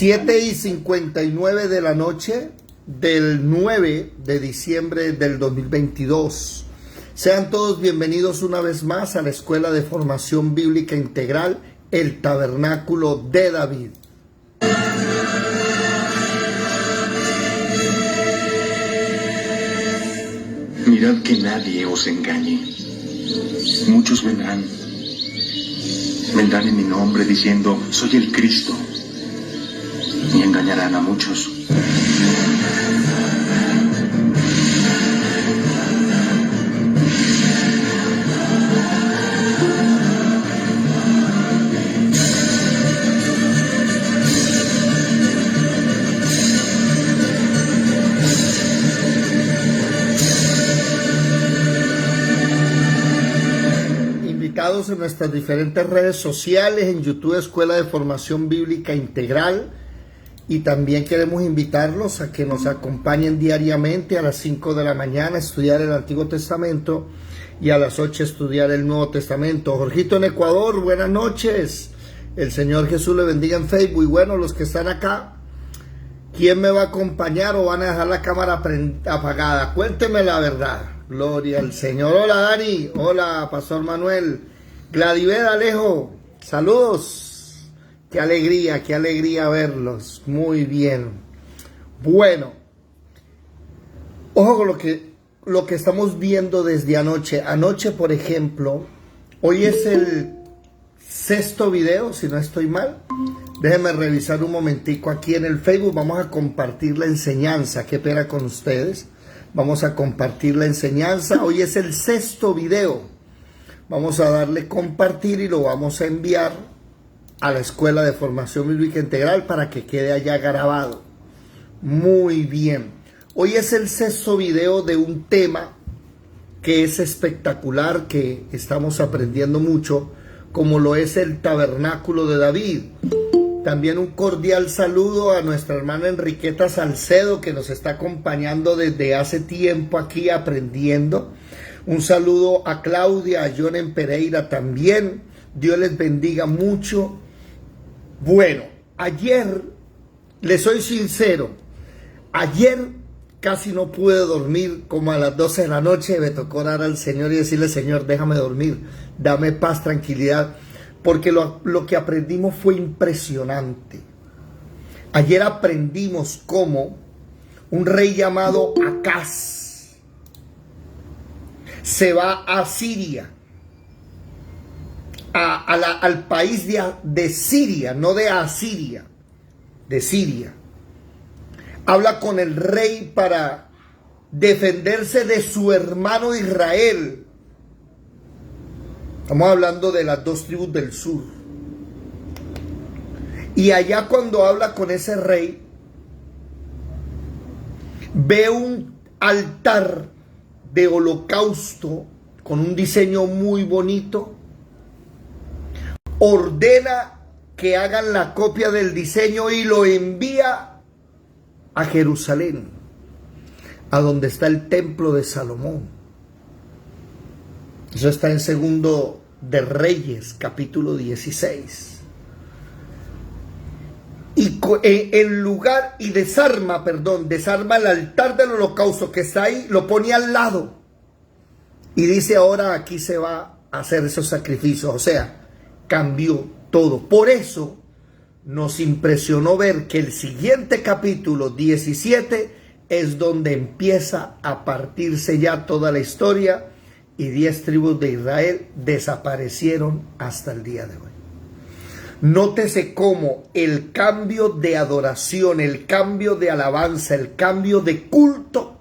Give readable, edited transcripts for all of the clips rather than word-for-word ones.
7:59 de la noche del 9 de diciembre del 2022. Sean todos bienvenidos una vez más a la Escuela de Formación Bíblica Integral, el Tabernáculo de David. Mirad que nadie os engañe. Muchos vendrán en mi nombre diciendo, soy el Cristo, y engañarán a muchos. En nuestras diferentes redes sociales, en YouTube Escuela de Formación Bíblica Integral, y también queremos invitarlos a que nos acompañen diariamente a las 5 de la mañana a estudiar el Antiguo Testamento y a las 8 estudiar el Nuevo Testamento. Jorgito en Ecuador, buenas noches, el Señor Jesús le bendiga en Facebook. Y bueno, los que están acá, ¿quién me va a acompañar o van a dejar la cámara apagada? Cuénteme la verdad. Gloria al Señor. Hola Dani, hola Pastor Manuel, Gladiver, Alejo, saludos. Qué alegría verlos. Muy bien. Bueno, ojo con lo que estamos viendo desde anoche. Anoche, por ejemplo, hoy es el sexto video, si no estoy mal. Déjenme revisar un momentico aquí en el Facebook. Vamos a compartir la enseñanza. Qué pena con ustedes. Vamos a compartir la enseñanza. Hoy es el sexto video. Vamos a darle compartir y lo vamos a enviar a la Escuela de Formación Bíblica Integral para que quede allá grabado. Muy bien. Hoy es el sexto video de un tema que es espectacular, que estamos aprendiendo mucho, como lo es el Tabernáculo de David. También un cordial saludo a nuestra hermana Enriqueta Salcedo, que nos está acompañando desde hace tiempo aquí aprendiendo. Un saludo a Claudia, a Jonen Pereira también. Dios les bendiga mucho. Bueno, ayer, les soy sincero, ayer casi no pude dormir. Como a las 12 de la noche me tocó orar al Señor y decirle, Señor, déjame dormir, dame paz, tranquilidad, porque lo que aprendimos fue impresionante. Ayer aprendimos cómo un rey llamado Acaz se va a Siria, al país de Siria, no de Asiria, de Siria. Habla con el rey para defenderse de su hermano Israel. Estamos hablando de las dos tribus del sur. Y allá cuando habla con ese rey, ve un altar de holocausto con un diseño muy bonito. Ordena que hagan la copia del diseño y lo envía a Jerusalén, a donde está el templo de Salomón. Eso está en Segundo de Reyes, capítulo 16. Y desarma el altar del holocausto que está ahí, lo pone al lado. Y dice, ahora aquí se va a hacer esos sacrificios. O sea, cambió todo. Por eso nos impresionó ver que el siguiente capítulo 17 es donde empieza a partirse ya toda la historia. Y 10 tribus de Israel desaparecieron hasta el día de hoy. Nótese cómo el cambio de adoración, el cambio de alabanza, el cambio de culto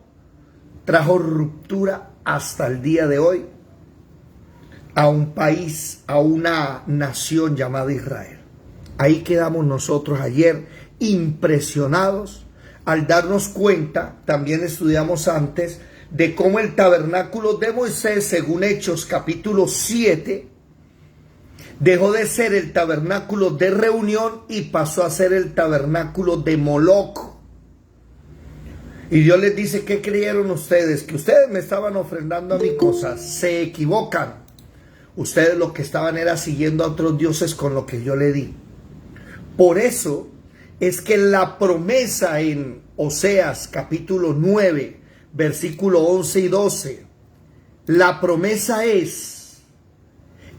trajo ruptura hasta el día de hoy a un país, a una nación llamada Israel. Ahí quedamos nosotros ayer impresionados al darnos cuenta, también estudiamos antes, de cómo el tabernáculo de Moisés, según Hechos capítulo 7, dejó de ser el tabernáculo de reunión y pasó a ser el tabernáculo de Moloc. Y Dios les dice, ¿qué creyeron ustedes? Que ustedes me estaban ofrendando a mí cosas. Se equivocan. Ustedes lo que estaban era siguiendo a otros dioses con lo que yo le di. Por eso es que la promesa en Oseas capítulo 9, versículo 11 y 12, la promesa es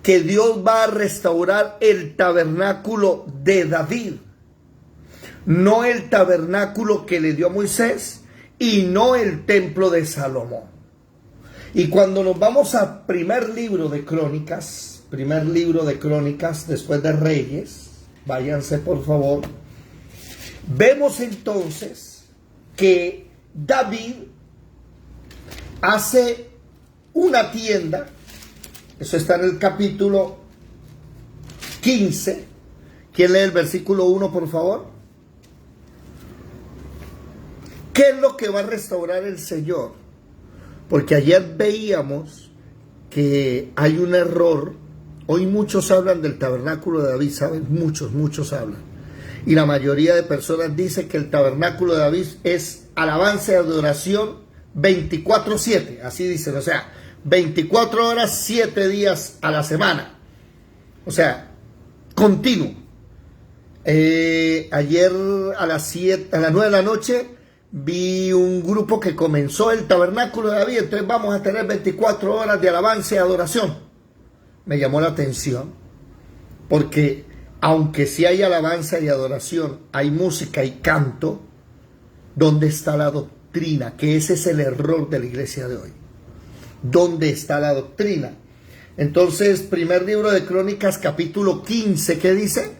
que Dios va a restaurar el tabernáculo de David, no el tabernáculo que le dio a Moisés y no el templo de Salomón. Y cuando nos vamos a primer libro de Crónicas, después de Reyes, váyanse por favor, vemos entonces que David hace una tienda. Eso está en el capítulo 15. ¿Quién lee el versículo 1, por favor? ¿Qué es lo que va a restaurar el Señor? Porque ayer veíamos que hay un error. Hoy muchos hablan del tabernáculo de David, ¿saben? Muchos hablan. Y la mayoría de personas dice que el tabernáculo de David es alabanza y adoración 24/7. Así dicen, o sea, 24 horas, 7 días a la semana. O sea, continuo. Ayer a las 9 de la noche vi un grupo que comenzó el tabernáculo de David. Entonces vamos a tener 24 horas de alabanza y adoración. Me llamó la atención porque aunque sí hay alabanza y adoración, hay música y canto, ¿dónde está la doctrina? Que ese es el error de la iglesia de hoy. ¿Dónde está la doctrina? Entonces, primer libro de Crónicas, capítulo 15, ¿qué dice?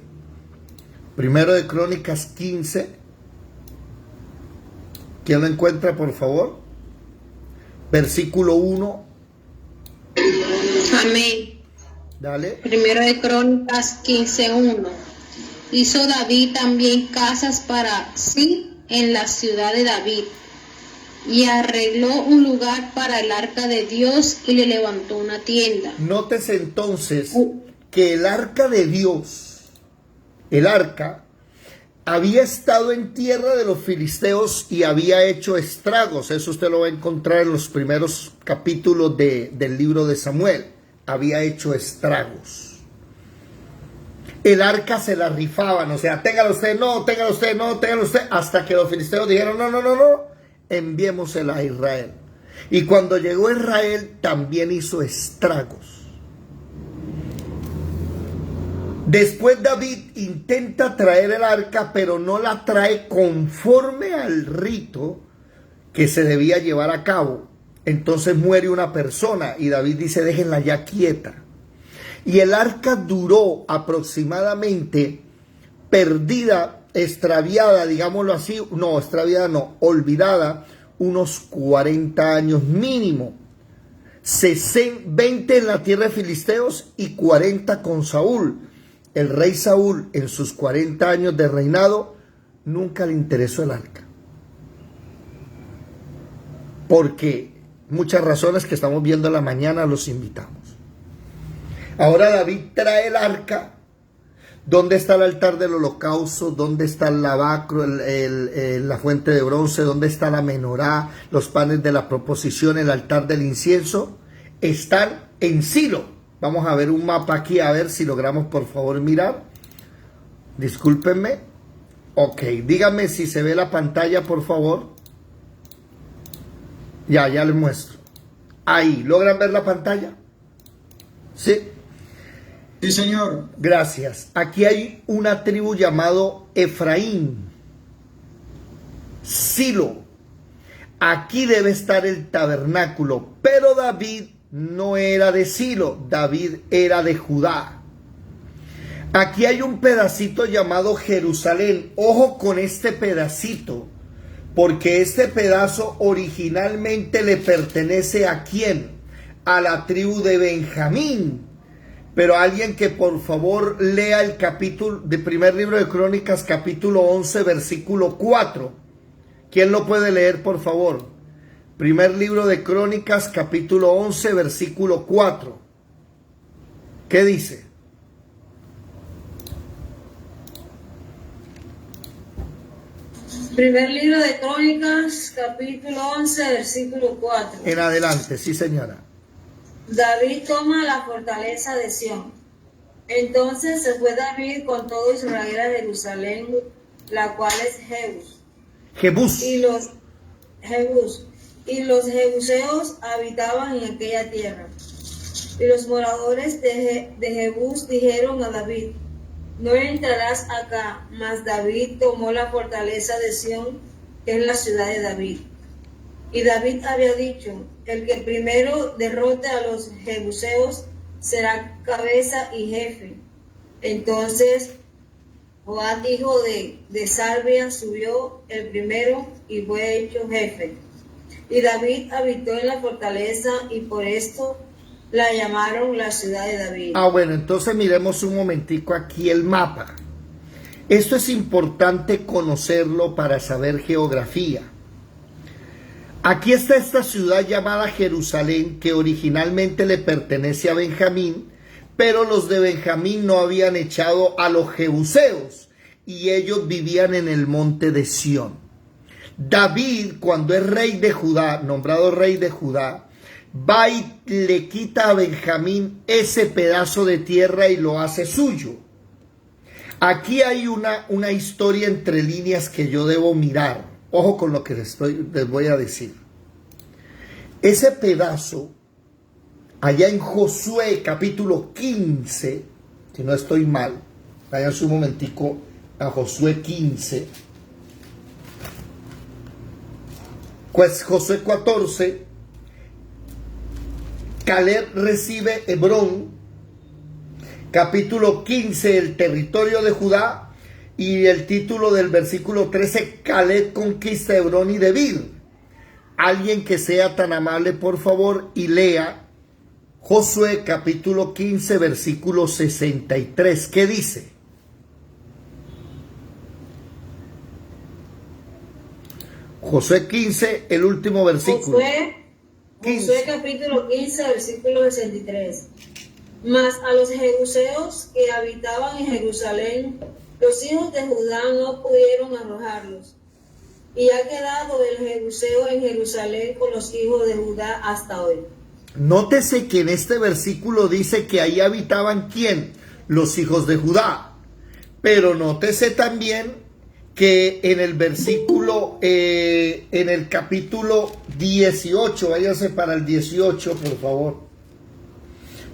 Primero de Crónicas 15. ¿Quién lo encuentra, por favor? Versículo 1. Amén. Dale. Primero de Crónicas 15:1. Hizo David también casas para sí en la ciudad de David, y arregló un lugar para el arca de Dios y le levantó una tienda. Nótese entonces que el arca de Dios, el arca, había estado en tierra de los filisteos y había hecho estragos. Eso usted lo va a encontrar en los primeros capítulos del libro de Samuel. Había hecho estragos. El arca se la rifaban, o sea, téngalo usted, no, téngalo usted, no, téngalo usted, hasta que los filisteos dijeron, no, enviémosela a Israel. Y cuando llegó Israel también hizo estragos. Después David intenta traer el arca, pero no la trae conforme al rito que se debía llevar a cabo. Entonces muere una persona y David dice, déjenla ya quieta. Y el arca duró aproximadamente perdida, extraviada, digámoslo así, no, extraviada no, olvidada, unos 40 años mínimo. 20 en la tierra de filisteos y 40 con Saúl. El rey Saúl, en sus 40 años de reinado, nunca le interesó el arca. Porque muchas razones que estamos viendo en la mañana los invitamos. Ahora David trae el arca. ¿Dónde está el altar del holocausto? ¿Dónde está el lavacro, la fuente de bronce? ¿Dónde está la menorá, los panes de la proposición, el altar del incienso? Están en Silo. Vamos a ver un mapa aquí, a ver si logramos por favor mirar. Discúlpenme. Ok, díganme si se ve la pantalla, por favor. Ya les muestro. Ahí, ¿logran ver la pantalla? Sí. Sí, señor. Gracias. Aquí hay una tribu llamado Efraín. Silo. Aquí debe estar el tabernáculo. Pero David no era de Silo. David era de Judá. Aquí hay un pedacito llamado Jerusalén. Ojo con este pedacito. Porque este pedazo originalmente le pertenece ¿a quién? A la tribu de Benjamín. Pero alguien que por favor lea el capítulo de primer libro de Crónicas, capítulo 11, versículo 4. ¿Quién lo puede leer, por favor? Primer libro de Crónicas, capítulo 11, versículo 4. ¿Qué dice? Primer libro de Crónicas, capítulo 11, versículo 4. En adelante, sí, señora. David toma la fortaleza de Sión. Entonces se fue David con todo Israel a Jerusalén la cual es Jebus. Jebús. Y los jebuseos habitaban en aquella tierra. Y los moradores de Jebús dijeron a David: no entrarás acá. Mas David tomó la fortaleza de Sión, que es la ciudad de David. Y David había dicho: el que primero derrote a los jebuseos será cabeza y jefe. Entonces Joab, hijo de Sarvia, subió el primero y fue hecho jefe. Y David habitó en la fortaleza, y por esto la llamaron la ciudad de David. Bueno, entonces miremos un momentico aquí el mapa. Esto es importante conocerlo para saber geografía. Aquí está esta ciudad llamada Jerusalén, que originalmente le pertenece a Benjamín, pero los de Benjamín no habían echado a los jebuseos y ellos vivían en el monte de Sión. David, cuando es rey de Judá, nombrado rey de Judá, va y le quita a Benjamín ese pedazo de tierra y lo hace suyo. Aquí hay una historia entre líneas que yo debo mirar. Ojo con lo que les voy a decir. Ese pedazo, allá en Josué capítulo 15, si no estoy mal, vayan un momentico a Josué 15, pues Josué 14, Caleb recibe Hebrón, capítulo 15, el territorio de Judá, y el título del versículo 13, Caleb conquista Hebrón y Debir. Alguien que sea tan amable, por favor, y lea Josué capítulo 15, versículo 63. ¿Qué dice? Josué 15, el último versículo. Josué capítulo 15, versículo 63. Mas a los jebuseos que habitaban en Jerusalén, los hijos de Judá no pudieron arrojarlos. Y ha quedado el jebuseo en Jerusalén con los hijos de Judá hasta hoy. Nótese que en este versículo dice que ahí habitaban ¿quién? Los hijos de Judá. Pero nótese también que en el versículo, en el capítulo 18, váyase para el 18, por favor.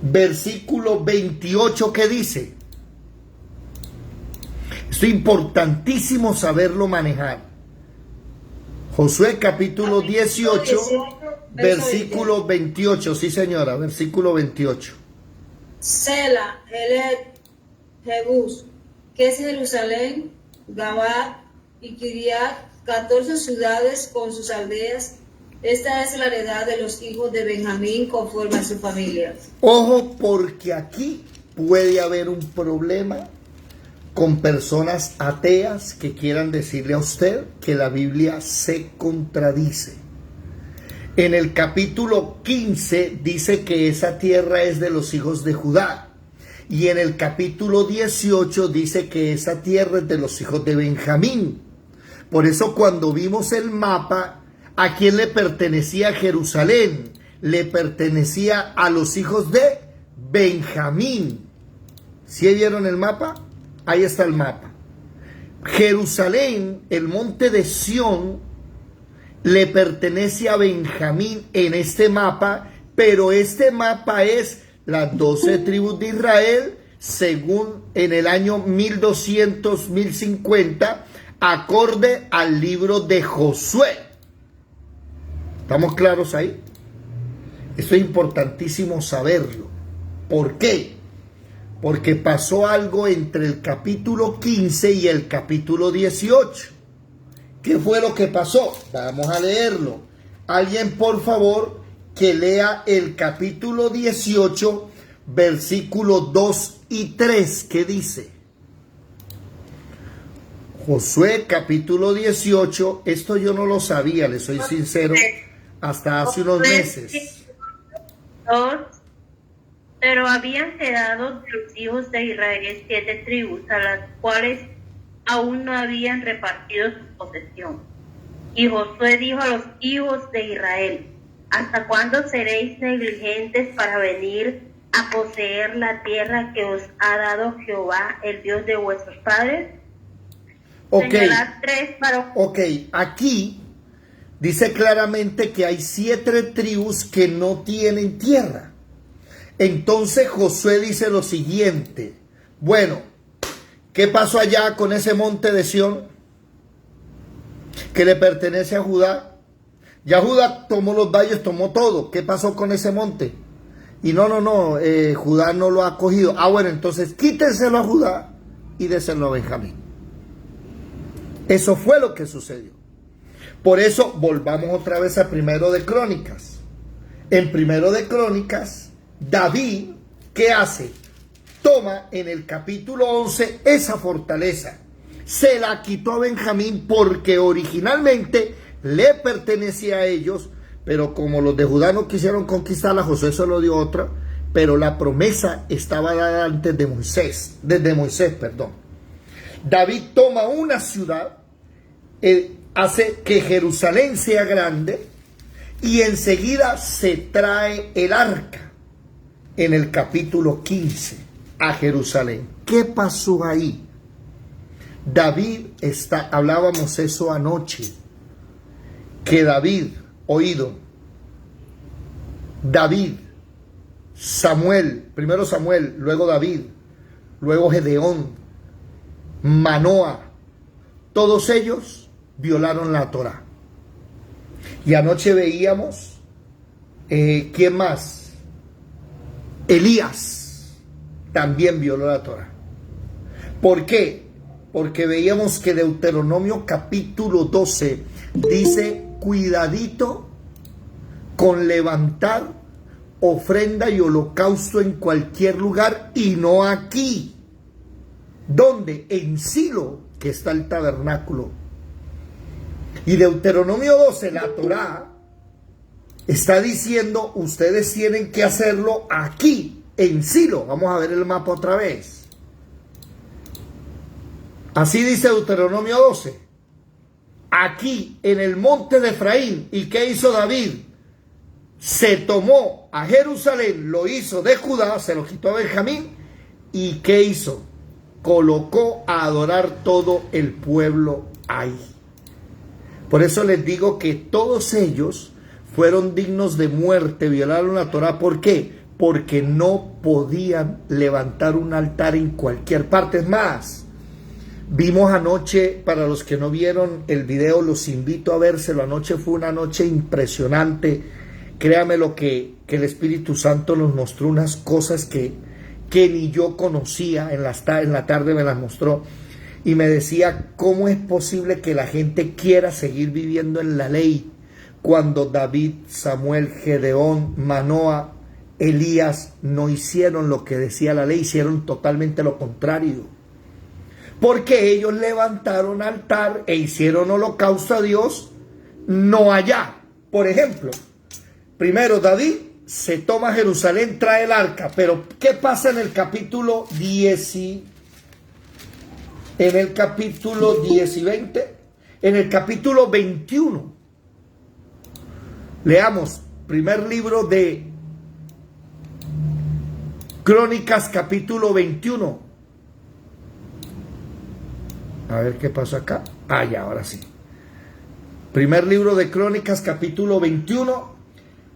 Versículo 28, ¿qué dice? Esto es importantísimo saberlo manejar. Josué capítulo 18, versículo 28. Sí, señora, versículo 28. Sela, Elet, Jebús, que es Jerusalén, Gabad y Kiriat, 14 ciudades con sus aldeas. Esta es la heredad de los hijos de Benjamín conforme a su familia. Ojo, porque aquí puede haber un problema con personas ateas que quieran decirle a usted que la Biblia se contradice. En el capítulo 15 dice que esa tierra es de los hijos de Judá. Y en el capítulo 18 dice que esa tierra es de los hijos de Benjamín. Por eso cuando vimos el mapa, ¿a quién le pertenecía Jerusalén? Le pertenecía a los hijos de Benjamín. ¿Sí vieron el mapa? Ahí está el mapa. Jerusalén, el monte de Sión, le pertenece a Benjamín en este mapa, pero este mapa es las 12 tribus de Israel, según en el año 1200, 1050, acorde al libro de Josué. ¿Estamos claros ahí? Esto es importantísimo saberlo. ¿Por qué? Porque pasó algo entre el capítulo 15 y el capítulo 18. ¿Qué fue lo que pasó? Vamos a leerlo. Alguien, por favor, que lea el capítulo 18, versículos 2 y 3. ¿Qué dice? Josué, capítulo 18. Esto yo no lo sabía, le soy sincero, hasta hace unos meses. Pero habían quedado de los hijos de Israel 7 tribus, a las cuales aún no habían repartido su posesión. Y Josué dijo a los hijos de Israel: ¿hasta cuándo seréis negligentes para venir a poseer la tierra que os ha dado Jehová, el Dios de vuestros padres? Ok. Señalar 3 varones. Ok, aquí dice claramente que hay 7 tribus que no tienen tierra. Entonces Josué dice lo siguiente: bueno, ¿qué pasó allá con ese monte de Sión que le pertenece a Judá? Ya Judá tomó los valles, tomó todo. ¿Qué pasó con ese monte? Y no, Judá no lo ha cogido. Ah, bueno, entonces quítenselo a Judá y déselo a Benjamín. Eso fue lo que sucedió. Por eso volvamos otra vez a Primero de Crónicas. En Primero de Crónicas, David, ¿qué hace? Toma en el capítulo 11 esa fortaleza. Se la quitó a Benjamín porque originalmente le pertenecía a ellos, pero como los de Judá no quisieron conquistarla, Josué se lo dio otra, pero la promesa estaba dada antes de Moisés, desde Moisés, perdón. David toma una ciudad, hace que Jerusalén sea grande y enseguida se trae el arca en el capítulo 15 a Jerusalén. ¿Qué pasó ahí? David hablábamos eso anoche, que David, Samuel, primero Samuel, luego David, luego Gedeón, Manoa, todos ellos violaron la Torá. Y anoche veíamos, ¿quién más? Elías también violó la Torá. ¿Por qué? Porque veíamos que Deuteronomio capítulo 12 dice: cuidadito con levantar ofrenda y holocausto en cualquier lugar y no aquí. ¿Dónde? En Silo, que está el tabernáculo. Y Deuteronomio 12, la Torá, está diciendo: ustedes tienen que hacerlo aquí, en Silo. Vamos a ver el mapa otra vez. Así dice Deuteronomio 12. Aquí, en el monte de Efraín. ¿Y qué hizo David? Se tomó a Jerusalén, lo hizo de Judá, se lo quitó a Benjamín. ¿Y qué hizo? Colocó a adorar todo el pueblo ahí. Por eso les digo que todos ellos fueron dignos de muerte, violaron la Torá. ¿Por qué? Porque no podían levantar un altar en cualquier parte. Es más, vimos anoche, para los que no vieron el video, los invito a vérselo. Anoche fue una noche impresionante. Créame lo que el Espíritu Santo nos mostró unas cosas que ni yo conocía. En la tarde me las mostró y me decía: ¿cómo es posible que la gente quiera seguir viviendo en la ley cuando David, Samuel, Gedeón, Manoa, Elías no hicieron lo que decía la ley, hicieron totalmente lo contrario? Porque ellos levantaron altar e hicieron holocausto a Dios, no allá. Por ejemplo, primero David se toma Jerusalén, trae el arca, pero ¿qué pasa en el capítulo 10 y 20? En el capítulo 21. Leamos, primer libro de Crónicas, capítulo 21. A ver qué pasó acá. Ah, ya, ahora sí. Primer libro de Crónicas, capítulo 21,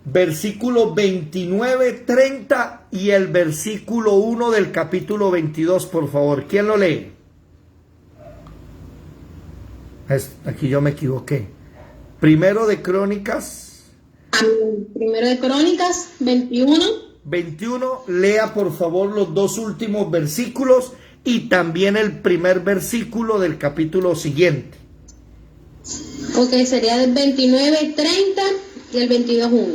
versículo 29, 30 y el versículo 1 del capítulo 22, por favor. ¿Quién lo lee? Aquí yo me equivoqué. Primero de Crónicas. Primero de Crónicas 21. 21, lea por favor los dos últimos versículos y también el primer versículo del capítulo siguiente. Ok, sería del 29, 30 y el 22, 1.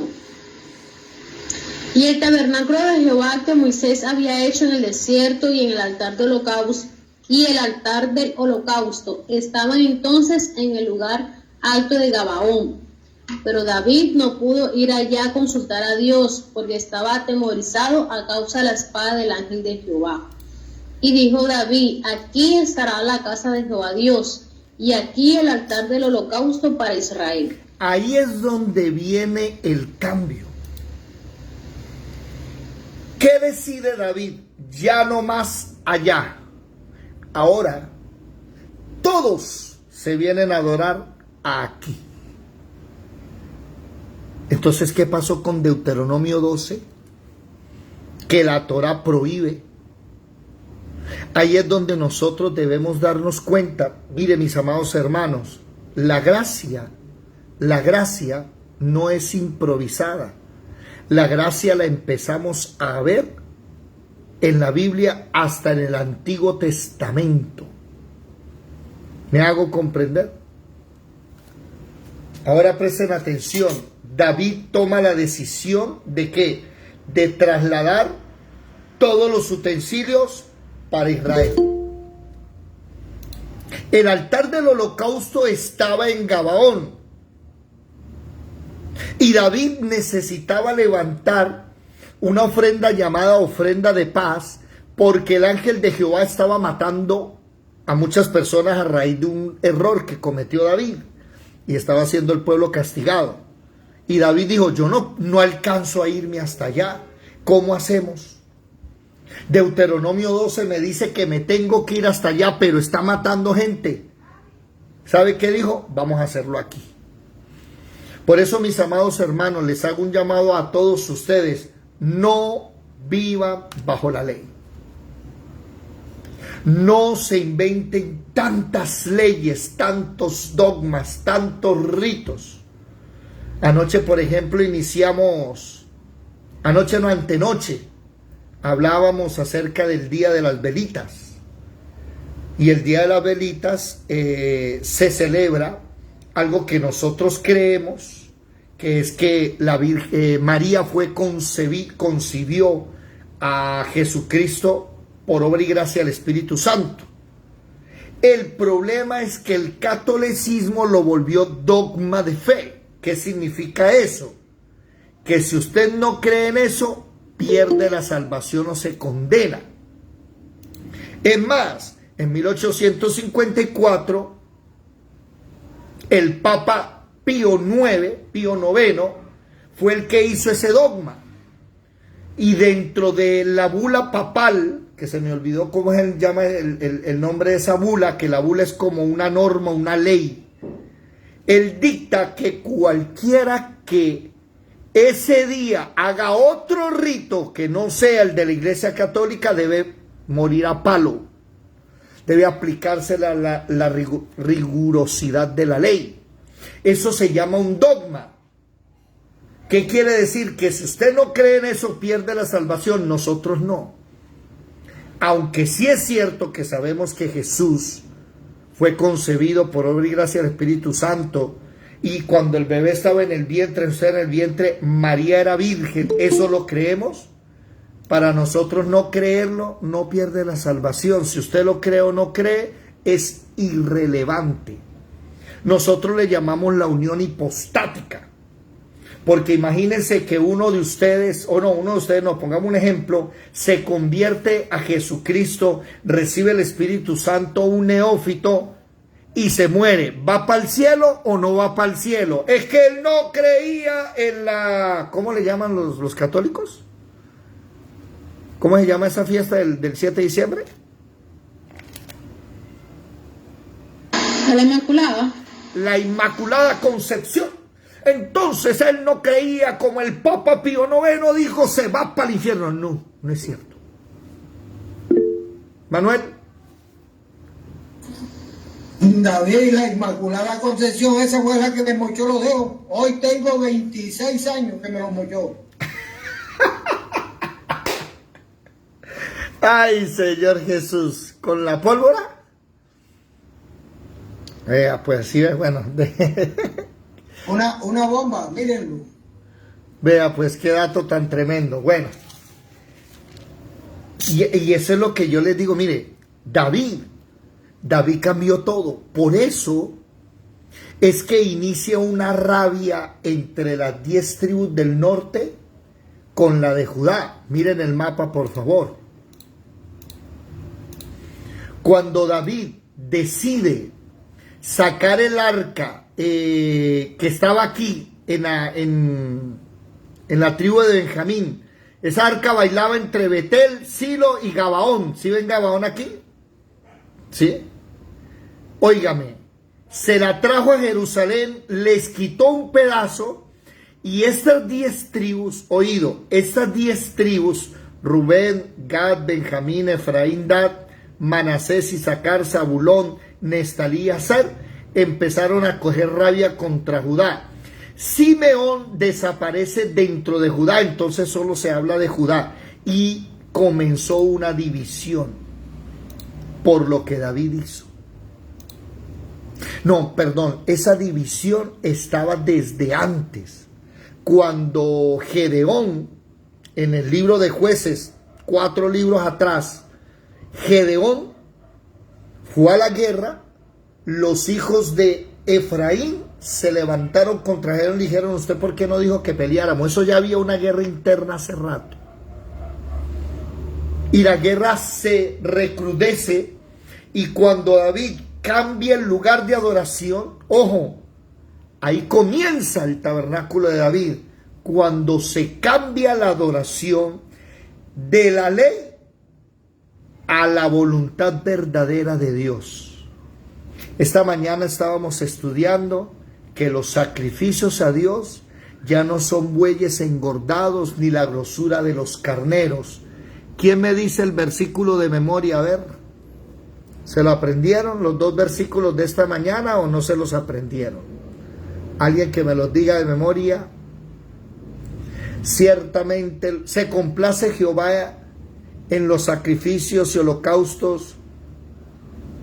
Y el tabernáculo de Jehová que Moisés había hecho en el desierto y en el altar de holocausto y el altar del holocausto estaban entonces en el lugar alto de Gabaón. Pero David no pudo ir allá a consultar a Dios porque estaba atemorizado a causa de la espada del ángel de Jehová. Y dijo David: aquí estará la casa de Jehová Dios y aquí el altar del holocausto para Israel. Ahí es donde viene el cambio. ¿Qué decide David? Ya no más allá. Ahora todos se vienen a adorar aquí. Entonces, ¿qué pasó con Deuteronomio 12? Que la Torá prohíbe. Ahí es donde nosotros debemos darnos cuenta. Mire, mis amados hermanos, la gracia no es improvisada. La gracia la empezamos a ver en la Biblia hasta en el Antiguo Testamento. ¿Me hago comprender? Ahora presten atención. David toma la decisión de ¿qué? De trasladar todos los utensilios para Israel. El altar del holocausto estaba en Gabaón y David necesitaba levantar una ofrenda llamada ofrenda de paz, porque el ángel de Jehová estaba matando a muchas personas a raíz de un error que cometió David y estaba siendo el pueblo castigado. Y David dijo, yo no alcanzo a irme hasta allá. ¿Cómo hacemos? Deuteronomio 12 me dice que me tengo que ir hasta allá, pero está matando gente. ¿Sabe qué dijo? Vamos a hacerlo aquí. Por eso, mis amados hermanos, les hago un llamado a todos ustedes. No vivan bajo la ley. No se inventen tantas leyes, tantos dogmas, tantos ritos. Anoche, por ejemplo, antenoche, hablábamos acerca del Día de las Velitas. Y el Día de las Velitas se celebra algo que nosotros creemos, que es que María concibió a Jesucristo por obra y gracia del Espíritu Santo. El problema es que el catolicismo lo volvió dogma de fe. ¿Qué significa eso? Que si usted no cree en eso, pierde la salvación o se condena. Es más, en 1854, el Papa Pío IX, fue el que hizo ese dogma. Y dentro de la bula papal, que se me olvidó cómo se llama el nombre de esa bula, que la bula es como una norma, una ley, él dicta que cualquiera que ese día haga otro rito que no sea el de la Iglesia Católica debe morir a palo. Debe aplicarse la rigurosidad de la ley. Eso se llama un dogma. ¿Qué quiere decir? Que si usted no cree en eso, pierde la salvación. Nosotros no. Aunque sí es cierto que sabemos que Jesús fue concebido por obra y gracia del Espíritu Santo, y cuando el bebé estaba en el vientre, María era virgen. ¿Eso lo creemos? Para nosotros no creerlo no pierde la salvación. Si usted lo cree o no cree, es irrelevante. Nosotros le llamamos la unión hipostática. Porque imagínense que uno de ustedes, pongamos un ejemplo, se convierte a Jesucristo, recibe el Espíritu Santo, un neófito, y se muere. ¿Va para el cielo o no va para el cielo? Es que él no creía en la... ¿Cómo le llaman los católicos? ¿Cómo se llama esa fiesta del 7 de diciembre? La Inmaculada. La Inmaculada Concepción. Entonces él no creía, como el Papa Pío IX dijo, se va para el infierno. No, no es cierto. Manuel. David, la Inmaculada Concepción, esa fue la que me mochó los dedos. Hoy tengo 26 años que me los mochó. Ay, Señor Jesús, ¿con la pólvora? Pues sí, bueno. Una bomba, mírenlo. Vea, pues qué dato tan tremendo. Bueno, y eso es lo que yo les digo. Mire, David cambió todo. Por eso es que inicia una rabia entre las 10 tribus del norte con la de Judá. Miren el mapa, por favor. Cuando David decide sacar el arca que estaba aquí en la tribu de Benjamín, esa arca bailaba entre Betel, Silo y Gabaón. ¿Sí ven Gabaón aquí? ¿Sí? Óigame, se la trajo a Jerusalén, les quitó un pedazo, y estas 10 tribus, estas 10 tribus, Rubén, Gad, Benjamín, Efraín, Dan, Manasés, Isaacar, Zabulón, Neftalí y Aser, empezaron a coger rabia contra Judá. Simeón desaparece dentro de Judá, entonces solo se habla de Judá, y comenzó una división por lo que David hizo. No, perdón, esa división estaba desde antes, cuando Gedeón, en el libro de Jueces, 4 libros atrás, Gedeón fue a la guerra, los hijos de Efraín se levantaron contra Gedeón y dijeron: ¿usted por qué no dijo que peleáramos? Eso ya había una guerra interna hace rato. Y la guerra se recrudece, y cuando David cambia el lugar de adoración, ojo, ahí comienza el tabernáculo de David, cuando se cambia la adoración de la ley a la voluntad verdadera de Dios. Esta mañana estábamos estudiando que los sacrificios a Dios ya no son bueyes engordados ni la grosura de los carneros. ¿Quién me dice el versículo de memoria? A ver, ¿se lo aprendieron los 2 versículos de esta mañana o no se los aprendieron? Alguien que me los diga de memoria. Ciertamente se complace Jehová en los sacrificios y holocaustos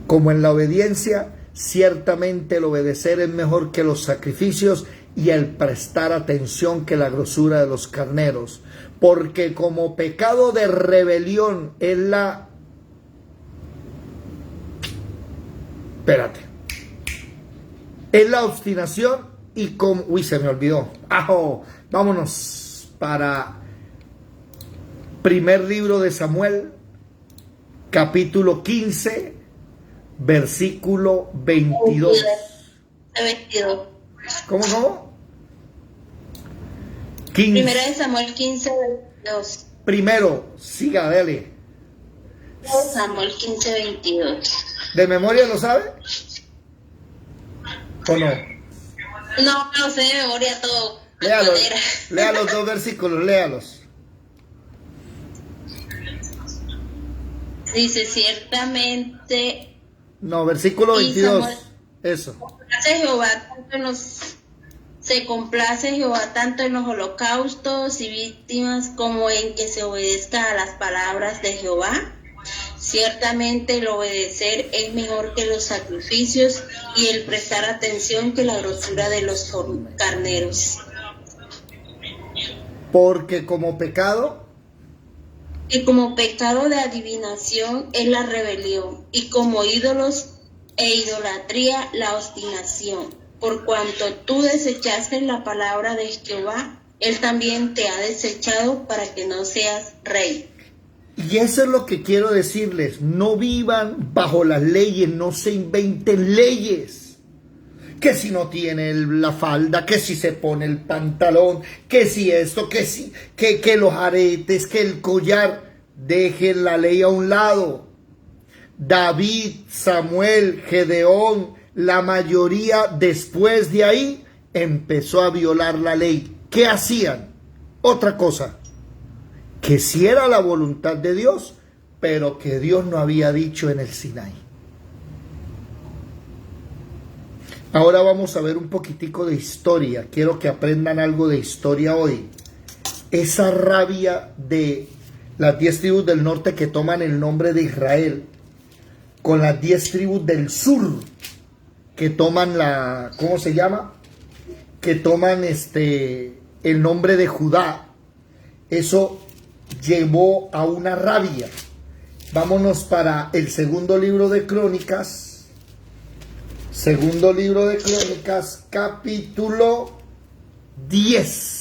como en la obediencia. Ciertamente el obedecer es mejor que los sacrificios, y el prestar atención que la grosura de los carneros. Porque como pecado de rebelión es la... Es la obstinación, y como... Uy, se me olvidó. ¡Ajo! Vámonos para primer libro de Samuel, capítulo 15, versículo 22. 22. ¿Cómo? 15. Primera de Samuel 15, 22. Primero, siga, dale. Samuel 15, 22. ¿De memoria lo sabe? ¿O no? No, no sé de memoria todo. Léalos, lea los 2 versículos, léalos. Dice: ciertamente. No, versículo 22. Eso. Se complace Jehová tanto en los holocaustos y víctimas como en que se obedezca a las palabras de Jehová. Ciertamente el obedecer es mejor que los sacrificios, y el prestar atención que la grosura de los carneros. Porque como pecado... Y como pecado de adivinación es la rebelión, y como ídolos e idolatría la obstinación. Por cuanto tú desechaste la palabra de Jehová, él también te ha desechado para que no seas rey. Y eso es lo que quiero decirles: no vivan bajo las leyes, no se inventen leyes. Que si no tiene la falda, que si se pone el pantalón, que si esto, que si, que los aretes, que el collar. Dejen la ley a un lado. David, Samuel, Gedeón, la mayoría después de ahí empezó a violar la ley. ¿Qué hacían? Otra cosa, que sí era la voluntad de Dios, pero que Dios no había dicho en el Sinaí. Ahora vamos a ver un poquitico de historia. Quiero que aprendan algo de historia hoy. Esa rabia de las 10 tribus del norte que toman el nombre de Israel, con las 10 tribus del sur que toman la, ¿cómo se llama? Que toman el nombre de Judá. Eso llevó a una rabia. Vámonos para el segundo libro de Crónicas. Segundo libro de Crónicas, capítulo 10.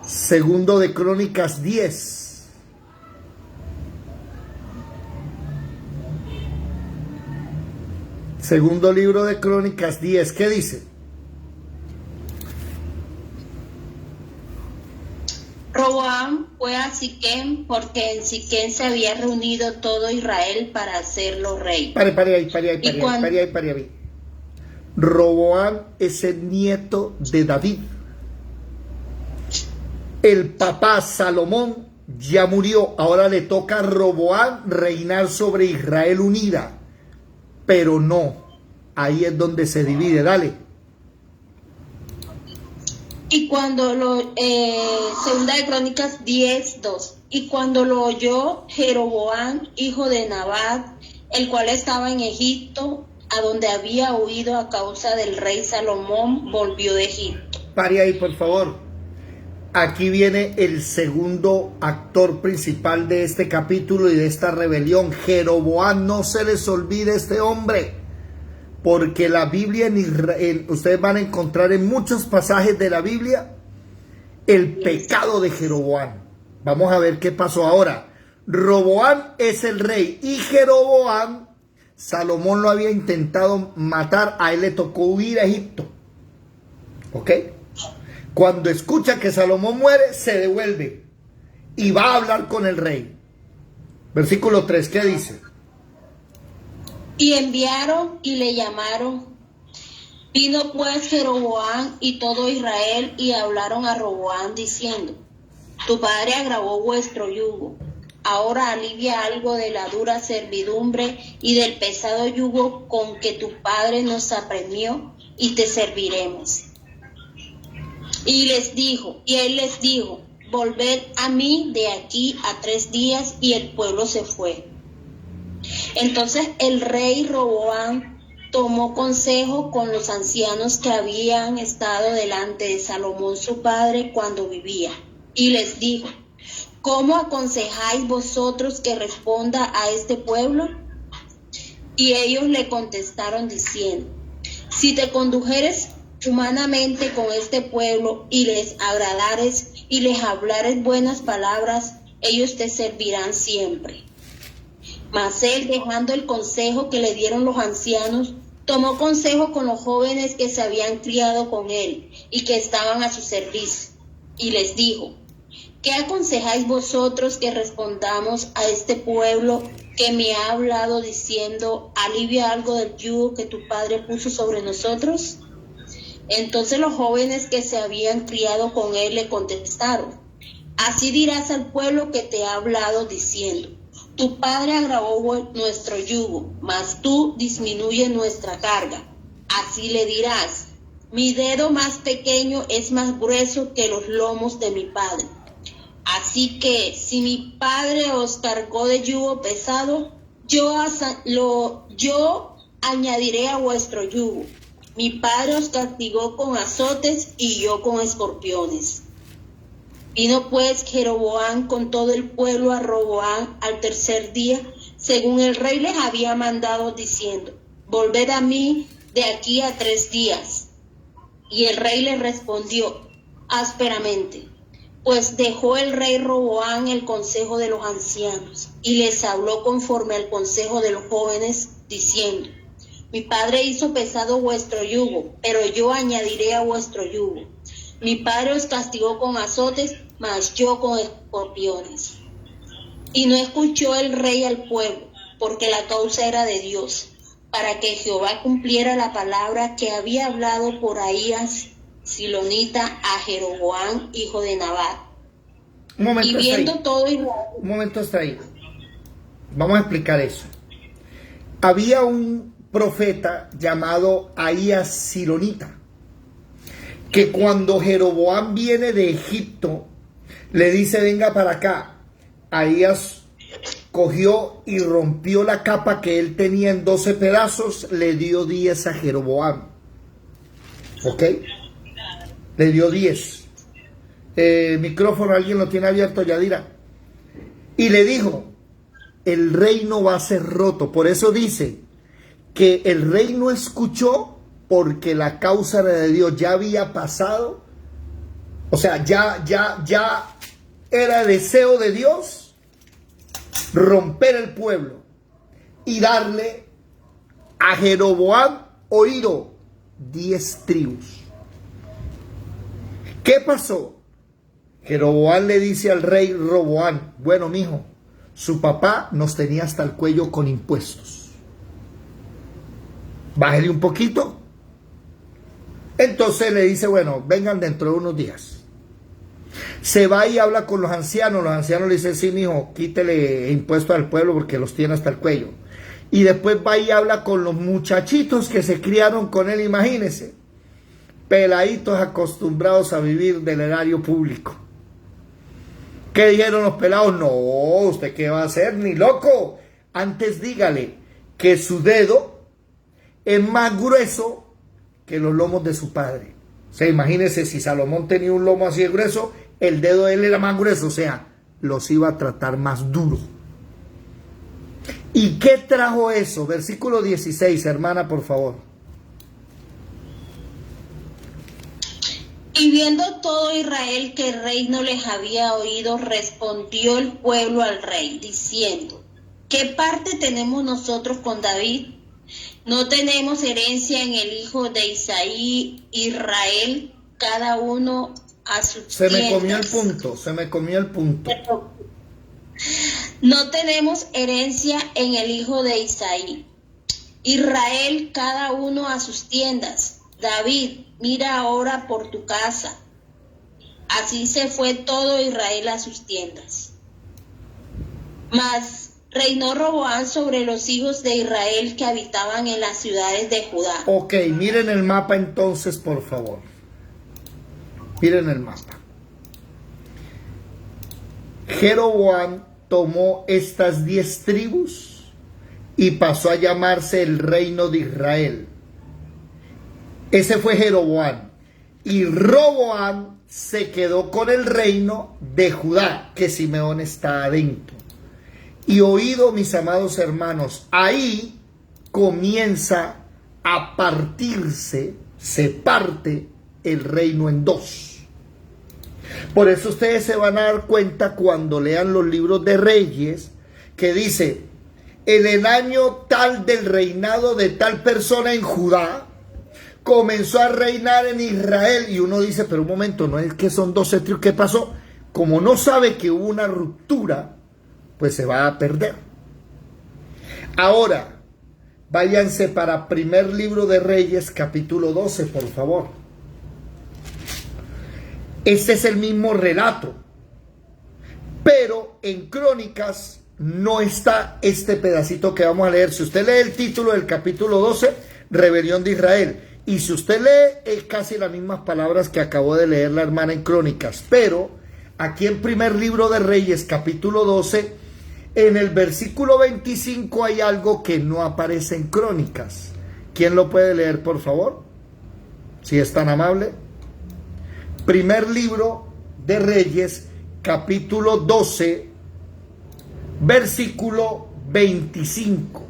Segundo de Crónicas 10. Segundo libro de Crónicas 10. ¿Qué dice? Roboam fue a a Siquem, porque en Siquem se había reunido todo Israel para hacerlo rey. Pare ahí. Roboam es el nieto de David. El papá Salomón ya murió. Ahora le toca a Roboam reinar sobre Israel unida. Pero no. Ahí es donde se divide. Dale. Y cuando Segunda de Crónicas 10:2. Y cuando lo oyó Jeroboam, hijo de Nabat, el cual estaba en Egipto, a donde había huido a causa del rey Salomón, volvió de Egipto. Pare ahí, por favor. Aquí viene el segundo actor principal de este capítulo y de esta rebelión. Jeroboam, no se les olvide este hombre, porque la Biblia en Israel, ustedes van a encontrar en muchos pasajes de la Biblia el pecado de Jeroboam. Vamos a ver qué pasó ahora. Roboam es el rey y Jeroboam, Salomón lo había intentado matar, a él le tocó huir a Egipto. ¿Ok? Cuando escucha que Salomón muere, se devuelve y va a hablar con el rey. Versículo 3, ¿qué dice? Y enviaron y le llamaron. Vino pues Jeroboam y todo Israel y hablaron a Roboam diciendo: tu padre agravó vuestro yugo. Ahora alivia algo de la dura servidumbre y del pesado yugo con que tu padre nos apremió, y te serviremos. Y él les dijo: volved a mí de aquí a 3 días. Y el pueblo se fue. Entonces el rey Roboam tomó consejo con los ancianos que habían estado delante de Salomón su padre cuando vivía, y les dijo: ¿cómo aconsejáis vosotros que responda a este pueblo? Y ellos le contestaron diciendo: si te condujeres humanamente con este pueblo y les agradares y les hablares buenas palabras, ellos te servirán siempre. Mas él, dejando el consejo que le dieron los ancianos, tomó consejo con los jóvenes que se habían criado con él y que estaban a su servicio, y les dijo: ¿qué aconsejáis vosotros que respondamos a este pueblo que me ha hablado diciendo: alivia algo del yugo que tu padre puso sobre nosotros? Entonces los jóvenes que se habían criado con él le contestaron: así dirás al pueblo que te ha hablado diciendo: tu padre agravó nuestro yugo, mas tú disminuye nuestra carga. Así le dirás: mi dedo más pequeño es más grueso que los lomos de mi padre. Así que si mi padre os cargó de yugo pesado, yo añadiré a vuestro yugo. Mi padre os castigó con azotes y yo con escorpiones. Vino pues Jeroboam con todo el pueblo a Roboam al 3er día, según el rey les había mandado, diciendo: volved a mí de aquí a 3 días. Y el rey les respondió ásperamente, pues dejó el rey Roboam el consejo de los ancianos y les habló conforme al consejo de los jóvenes, diciendo: mi padre hizo pesado vuestro yugo, pero yo añadiré a vuestro yugo. Mi padre os castigó con azotes, mas yo con escorpiones. Y no escuchó el rey al pueblo, porque la causa era de Dios, para que Jehová cumpliera la palabra que había hablado por Ahías silonita a Jeroboam, hijo de Nabat. Un momento, y viendo todo Israel. Un momento hasta ahí. Vamos a explicar eso. Había un profeta llamado Ahías silonita, que cuando Jeroboam viene de Egipto, le dice: venga para acá. Ahías cogió y rompió la capa que él tenía en 12 pedazos, le dio 10 a Jeroboam. ¿Ok? Le dio 10. Micrófono, alguien lo tiene abierto, Yadira. Y le dijo: el reino va a ser roto. Por eso dice que el rey no escuchó, porque la causa era de Dios, ya había pasado. O sea, ya era deseo de Dios romper el pueblo y darle a Jeroboam oído 10 tribus. ¿Qué pasó? Jeroboam le dice al rey Roboam, bueno, mijo, su papá nos tenía hasta el cuello con impuestos. Bájele un poquito. Entonces le dice, bueno, vengan dentro de unos días. Se va y habla con los ancianos le dicen, sí, mijo, quítele impuestos al pueblo porque los tiene hasta el cuello. Y después va y habla con los muchachitos que se criaron con él, imagínense, peladitos acostumbrados a vivir del erario público. ¿Qué dijeron los pelados? No, ¿usted qué va a hacer? Ni loco. Antes dígale que su dedo es más grueso que los lomos de su padre. O sea, imagínense, si Salomón tenía un lomo así de grueso, el dedo de él era más grueso, o sea, los iba a tratar más duro. ¿Y qué trajo eso? Versículo 16, hermana, por favor. Y viendo todo Israel que el rey no les había oído, respondió el pueblo al rey, diciendo, ¿qué parte tenemos nosotros con David? ¿No tenemos herencia en el hijo de Isaí, Israel, cada uno a sus tiendas? Se me comió el punto. No tenemos herencia en el hijo de Isaí, Israel, cada uno a sus tiendas. David, mira ahora por tu casa. Así se fue todo Israel a sus tiendas. Mas reinó Roboam sobre los hijos de Israel que habitaban en las ciudades de Judá. Ok, miren el mapa entonces, por favor. Miren el mapa. Jeroboam tomó estas 10 tribus y pasó a llamarse el reino de Israel. Ese fue Jeroboam. Y Roboam se quedó con el reino de Judá, que Simeón está adentro. Y oído, mis amados hermanos, ahí comienza a partirse, se parte el reino en dos. Por eso ustedes se van a dar cuenta cuando lean los libros de Reyes, que dice, en el año tal del reinado de tal persona en Judá, comenzó a reinar en Israel. Y uno dice, pero un momento, no es que son 12 tribus, ¿qué pasó? Como no sabe que hubo una ruptura, pues se va a perder. Ahora, váyanse para primer libro de Reyes, capítulo 12, por favor. Este es el mismo relato, pero en Crónicas no está este pedacito que vamos a leer. Si usted lee el título del capítulo 12, Rebelión de Israel, y si usted lee es casi las mismas palabras que acabó de leer la hermana en Crónicas, pero aquí en primer libro de Reyes, capítulo 12, en el versículo 25 hay algo que no aparece en Crónicas. ¿Quién lo puede leer, por favor? Si es tan amable. Primer libro de Reyes, capítulo 12, versículo 25.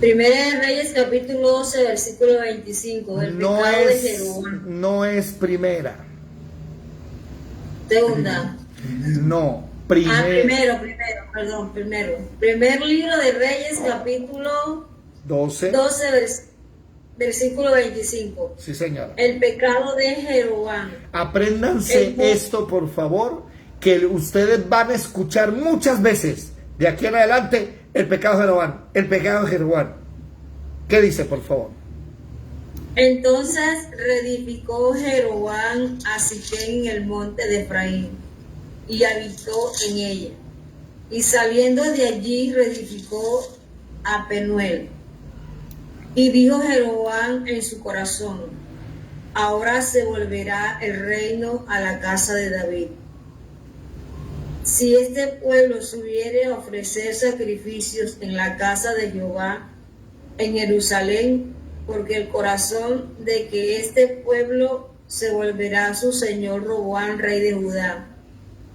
Primera de Reyes, capítulo 12, versículo 25. El pecado de Jeroboam. No es primera. Segunda. No, primero. Primero. Primer libro de Reyes, capítulo 12, versículo 25. Sí, señora. El pecado de Jeroboam. Apréndanse esto, por favor, que ustedes van a escuchar muchas veces de aquí en adelante. El pecado de Jeroboam, el pecado de Jeroboam. ¿Qué dice, por favor? Entonces reedificó Jeroboam a Siquén en el monte de Efraín, y habitó en ella. Y saliendo de allí reedificó a Penuel. Y dijo Jeroboam en su corazón, ahora se volverá el reino a la casa de David. Si este pueblo subiere a ofrecer sacrificios en la casa de Jehová, en Jerusalén, porque el corazón de que este pueblo se volverá a su señor Roboam, rey de Judá,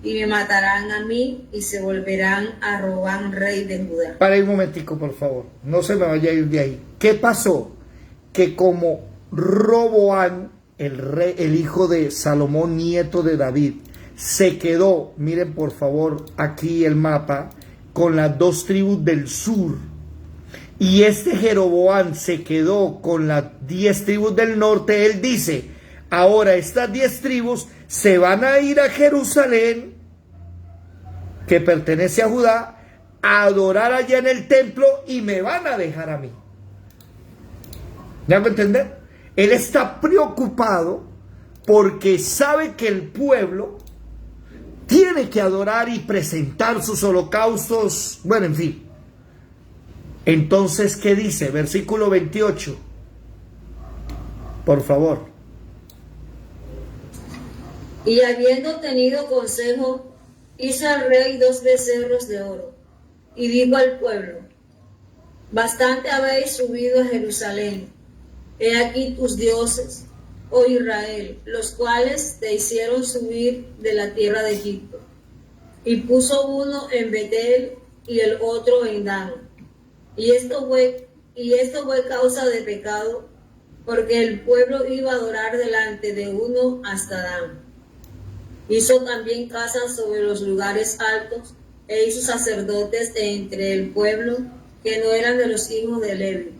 y me matarán a mí y se volverán a Roboam, rey de Judá. Para un momentico, por favor, no se me vaya a ir de ahí. ¿Qué pasó? Que como Roboam, el hijo de Salomón, nieto de David, se quedó, miren por favor aquí el mapa, con las 2 tribus del sur, y este Jeroboam se quedó con las 10 tribus del norte. Él dice, ahora estas 10 tribus se van a ir a Jerusalén, que pertenece a Judá, a adorar allá en el templo y me van a dejar a mí. ¿Me hago entender? Él está preocupado porque sabe que el pueblo tiene que adorar y presentar sus holocaustos, bueno, en fin. Entonces, ¿qué dice? Versículo 28. Por favor. Y habiendo tenido consejo, hizo al rey 2 becerros de oro, y dijo al pueblo: bastante habéis subido a Jerusalén. He aquí tus dioses, oh Israel, los cuales te hicieron subir de la tierra de Egipto. Y puso uno en Betel y el otro en Dan. Y esto fue causa de pecado, porque el pueblo iba a adorar delante de uno hasta Dan. Hizo también casas sobre los lugares altos, e hizo sacerdotes de entre el pueblo que no eran de los hijos de Leví.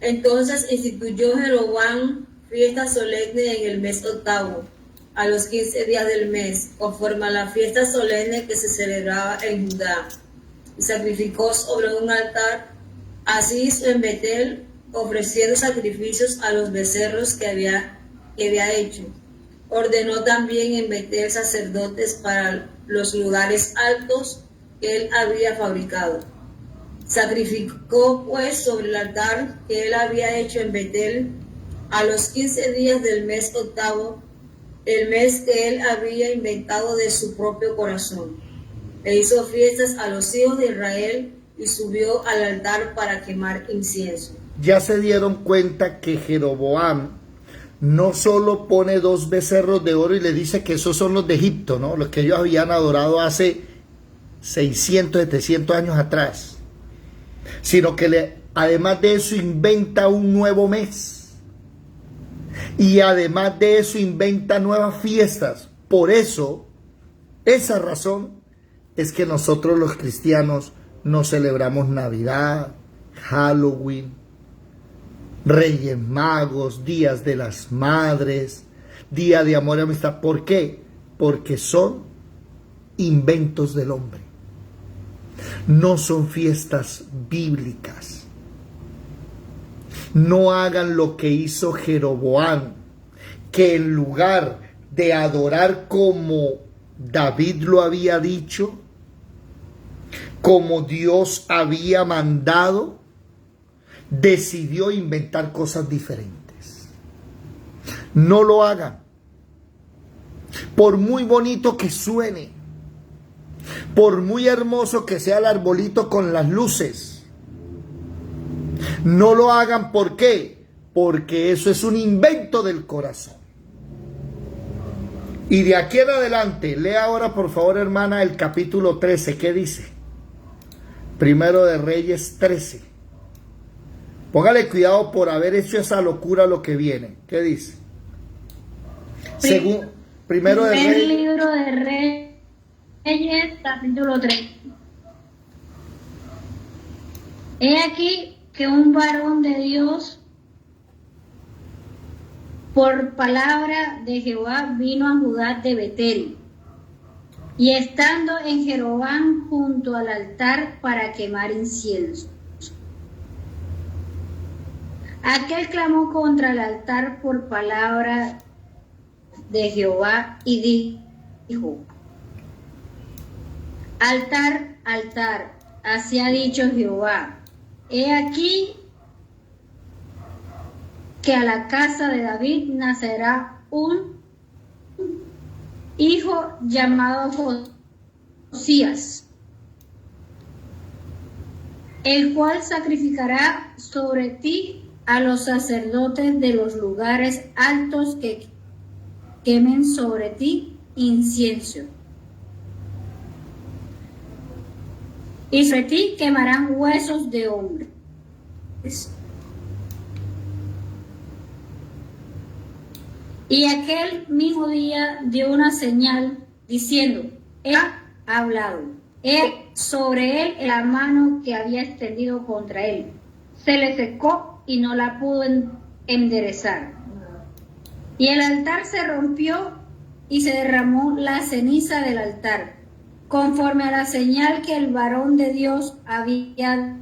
Entonces instituyó Jeroboam fiesta solemne en el mes octavo, a los 15 días del mes, conforme a la fiesta solemne que se celebraba en Judá, y sacrificó sobre un altar. Así hizo en Betel, ofreciendo sacrificios a los becerros que había hecho. Ordenó también en Betel sacerdotes para los lugares altos que él había fabricado. Sacrificó pues sobre el altar que él había hecho en Betel a los 15 días del mes octavo, el mes que él había inventado de su propio corazón. E hizo fiestas a los hijos de Israel y subió al altar para quemar incienso. Ya se dieron cuenta que Jeroboam no solo pone 2 becerros de oro y le dice que esos son los de Egipto, ¿no? Los que ellos habían adorado hace 600, 700 años atrás, sino que además de eso inventa un nuevo mes. Y además de eso inventa nuevas fiestas. Por eso, esa razón es que nosotros los cristianos no celebramos Navidad, Halloween, Reyes Magos, Días de las Madres, Día de Amor y Amistad. ¿Por qué? Porque son inventos del hombre. No son fiestas bíblicas. No hagan lo que hizo Jeroboam, que en lugar de adorar como David lo había dicho, como Dios había mandado, decidió inventar cosas diferentes. No lo hagan. Por muy bonito que suene, por muy hermoso que sea el arbolito con las luces, no lo hagan. ¿Por qué? Porque eso es un invento del corazón. Y de aquí en adelante, lea ahora por favor, hermana, el capítulo 13. ¿Qué dice? Primero de Reyes 13. Póngale cuidado por haber hecho esa locura lo que viene. ¿Qué dice? Según Primero de Reyes. El libro de Reyes, capítulo 3. He aquí que un varón de Dios, por palabra de Jehová, vino a Judá de Betel, y estando en Jeroboam junto al altar para quemar incienso, aquel clamó contra el altar por palabra de Jehová y dijo: altar, altar, así ha dicho Jehová, he aquí que a la casa de David nacerá un hijo llamado Josías, el cual sacrificará sobre ti a los sacerdotes de los lugares altos que quemen sobre ti incienso. Y sobre ti quemarán huesos de hombres. Y aquel mismo día dio una señal diciendo: Él ha hablado. Sobre él la mano que había extendido contra él se le secó y no la pudo enderezar. Y el altar se rompió y se derramó la ceniza del altar, conforme a la señal que el varón de Dios había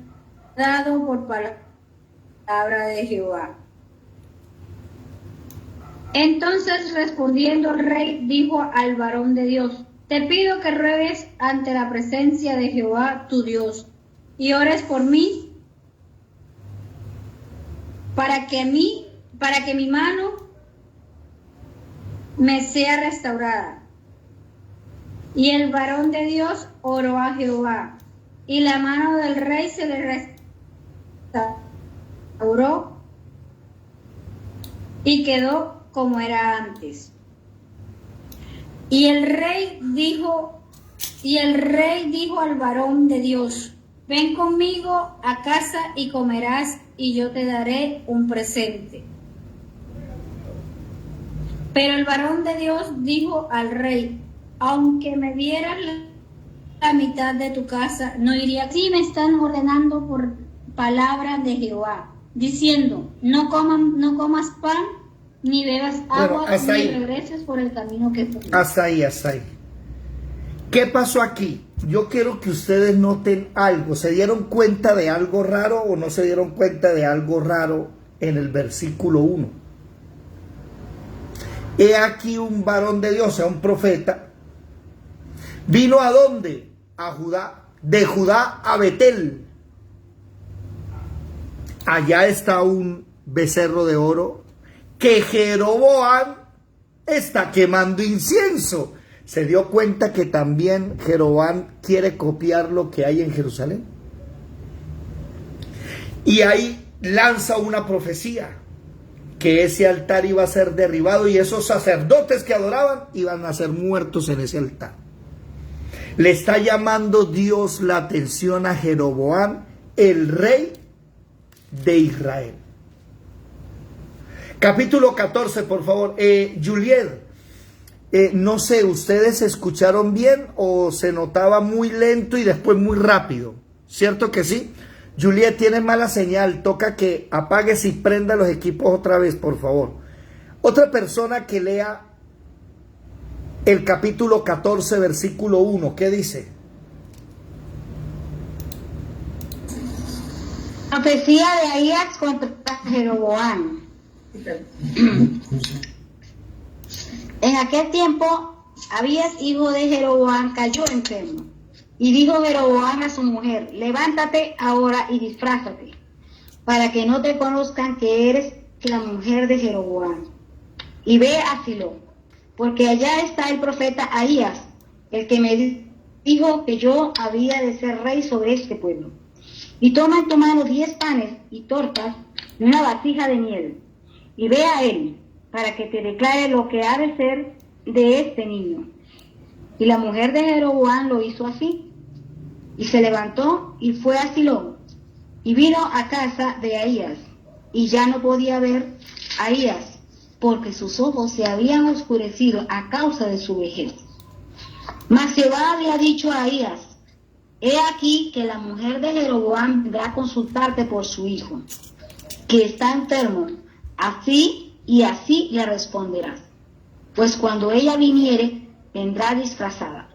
dado por palabra de Jehová. Entonces respondiendo el rey dijo al varón de Dios: te pido que ruegues ante la presencia de Jehová tu Dios y ores por mí para que mi mano me sea restaurada. Y el varón de Dios oró a Jehová, y la mano del rey se le restauró y quedó como era antes. Y el rey dijo al varón de Dios: ven conmigo a casa y comerás, y yo te daré un presente. Pero el varón de Dios dijo al rey: aunque me dieras la mitad de tu casa, no iría. Sí me están ordenando por palabra de Jehová, diciendo: no comas pan, ni bebas agua, ni regreses por el camino que fuiste. Hasta ahí. ¿Qué pasó aquí? Yo quiero que ustedes noten algo. ¿Se dieron cuenta de algo raro o no se dieron cuenta de algo raro en el versículo 1? He aquí un varón de Dios, o sea, un profeta, vino ¿a dónde? A Judá, de Judá a Betel. Allá está un becerro de oro que Jeroboam está quemando incienso. ¿Se dio cuenta que también Jeroboam quiere copiar lo que hay en Jerusalén? Y ahí lanza una profecía, que ese altar iba a ser derribado y esos sacerdotes que adoraban iban a ser muertos en ese altar. Le está llamando Dios la atención a Jeroboam, el rey de Israel. Capítulo 14, por favor. Juliet, no sé, ¿ustedes escucharon bien o se notaba muy lento y después muy rápido? ¿Cierto que sí? Juliet, tiene mala señal, toca que apagues y prenda los equipos otra vez, por favor. Otra persona que lea el capítulo 14, versículo 1, ¿qué dice? Profecía de Ahías contra Jeroboam. En aquel tiempo, Abías, hijo de Jeroboam, cayó enfermo. Y dijo Jeroboam a su mujer: levántate ahora y disfrázate, para que no te conozcan que eres la mujer de Jeroboam. Y ve a Silo, porque allá está el profeta Ahías, el que me dijo que yo había de ser rey sobre este pueblo. Y toma en tu mano 10 panes y tortas y una vasija de miel, y ve a él, para que te declare lo que ha de ser de este niño. Y la mujer de Jeroboam lo hizo así. Y se levantó y fue a Silo, y vino a casa de Ahías, y ya no podía ver a Ahías, porque sus ojos se habían oscurecido a causa de su vejez. Mas Jehová había dicho a Ahías: he aquí que la mujer de Jeroboam vendrá a consultarte por su hijo, que está enfermo, así y así le responderás. Pues cuando ella viniere, vendrá disfrazada.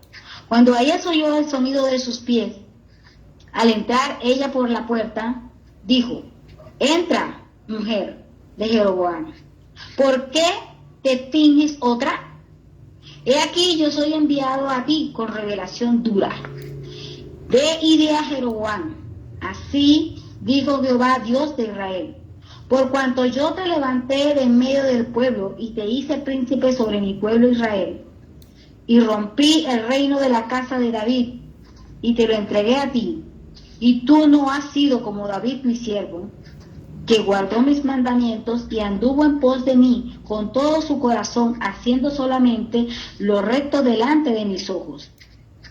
Cuando Ahías oyó el sonido de sus pies, al entrar ella por la puerta, dijo: entra, mujer de Jeroboam, ¿por qué te finges otra? He aquí yo soy enviado a ti con revelación dura. Ve y di a Jeroboam: así dijo Jehová, Dios de Israel, por cuanto yo te levanté de en medio del pueblo y te hice príncipe sobre mi pueblo Israel, y rompí el reino de la casa de David, y te lo entregué a ti, y tú no has sido como David mi siervo, que guardó mis mandamientos y anduvo en pos de mí con todo su corazón, haciendo solamente lo recto delante de mis ojos,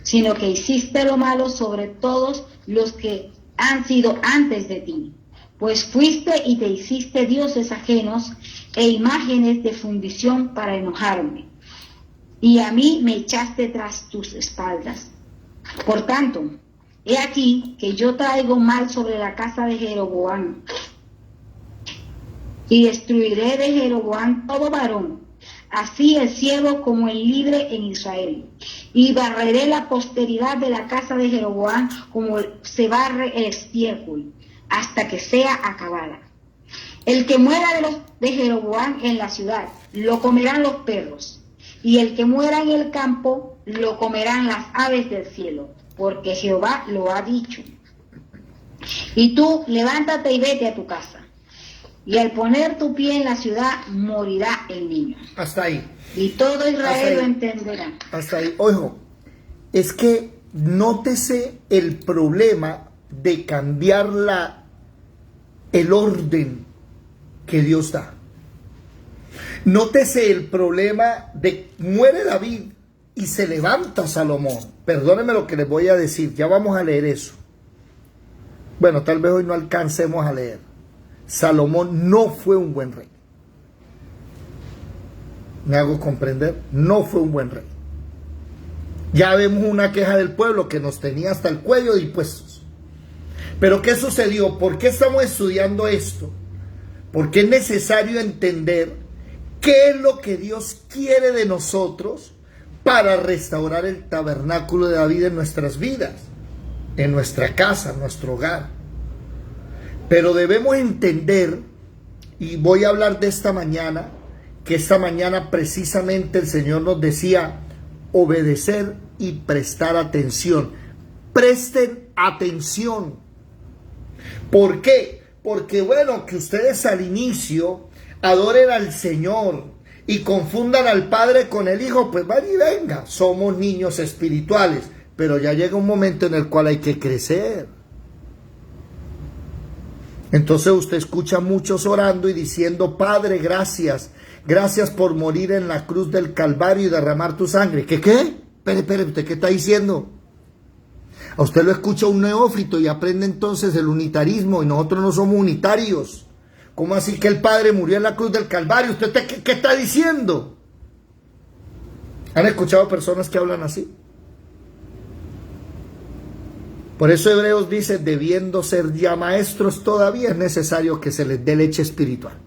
sino que hiciste lo malo sobre todos los que han sido antes de ti, pues fuiste y te hiciste dioses ajenos e imágenes de fundición para enojarme, y a mí me echaste tras tus espaldas. Por tanto, he aquí que yo traigo mal sobre la casa de Jeroboam, y destruiré de Jeroboam todo varón así el ciego como el libre en Israel. Y barreré la posteridad de la casa de Jeroboam como se barre el estiércol, hasta que sea acabada. El que muera de Jeroboam en la ciudad, lo comerán los perros, y el que muera en el campo, lo comerán las aves del cielo, porque Jehová lo ha dicho. Y tú, levántate y vete a tu casa. Y al poner tu pie en la ciudad, morirá el niño. Hasta ahí. Y todo Israel lo entenderá. Hasta ahí. Ojo, es que nótese el problema de cambiar el orden que Dios da. Nótese el problema de muere David y se levanta Salomón. Perdónenme lo que les voy a decir, ya vamos a leer eso. Bueno, tal vez hoy no alcancemos a leer. Salomón no fue un buen rey. ¿Me hago comprender? No fue un buen rey. Ya vemos una queja del pueblo que nos tenía hasta el cuello de impuestos. Pero ¿qué sucedió? ¿Por qué estamos estudiando esto? Porque es necesario entender qué es lo que Dios quiere de nosotros para restaurar el tabernáculo de David en nuestras vidas, en nuestra casa, en nuestro hogar. Pero debemos entender, y voy a hablar de esta mañana, que esta mañana precisamente el Señor nos decía obedecer y prestar atención. Presten atención. ¿Por qué? Porque bueno, que ustedes al inicio adoren al Señor y confundan al Padre con el Hijo, pues van y venga, somos niños espirituales, pero ya llega un momento en el cual hay que crecer. Entonces usted escucha a muchos orando y diciendo, Padre, gracias por morir en la cruz del Calvario y derramar tu sangre. ¿Qué? Espere, ¿usted qué está diciendo? A usted lo escucha un neófito y aprende entonces el unitarismo, y nosotros no somos unitarios. ¿Cómo así que el Padre murió en la cruz del Calvario? ¿Usted qué está diciendo? ¿Han escuchado personas que hablan así? Por eso Hebreos dice, debiendo ser ya maestros, todavía es necesario que se les dé leche espiritual.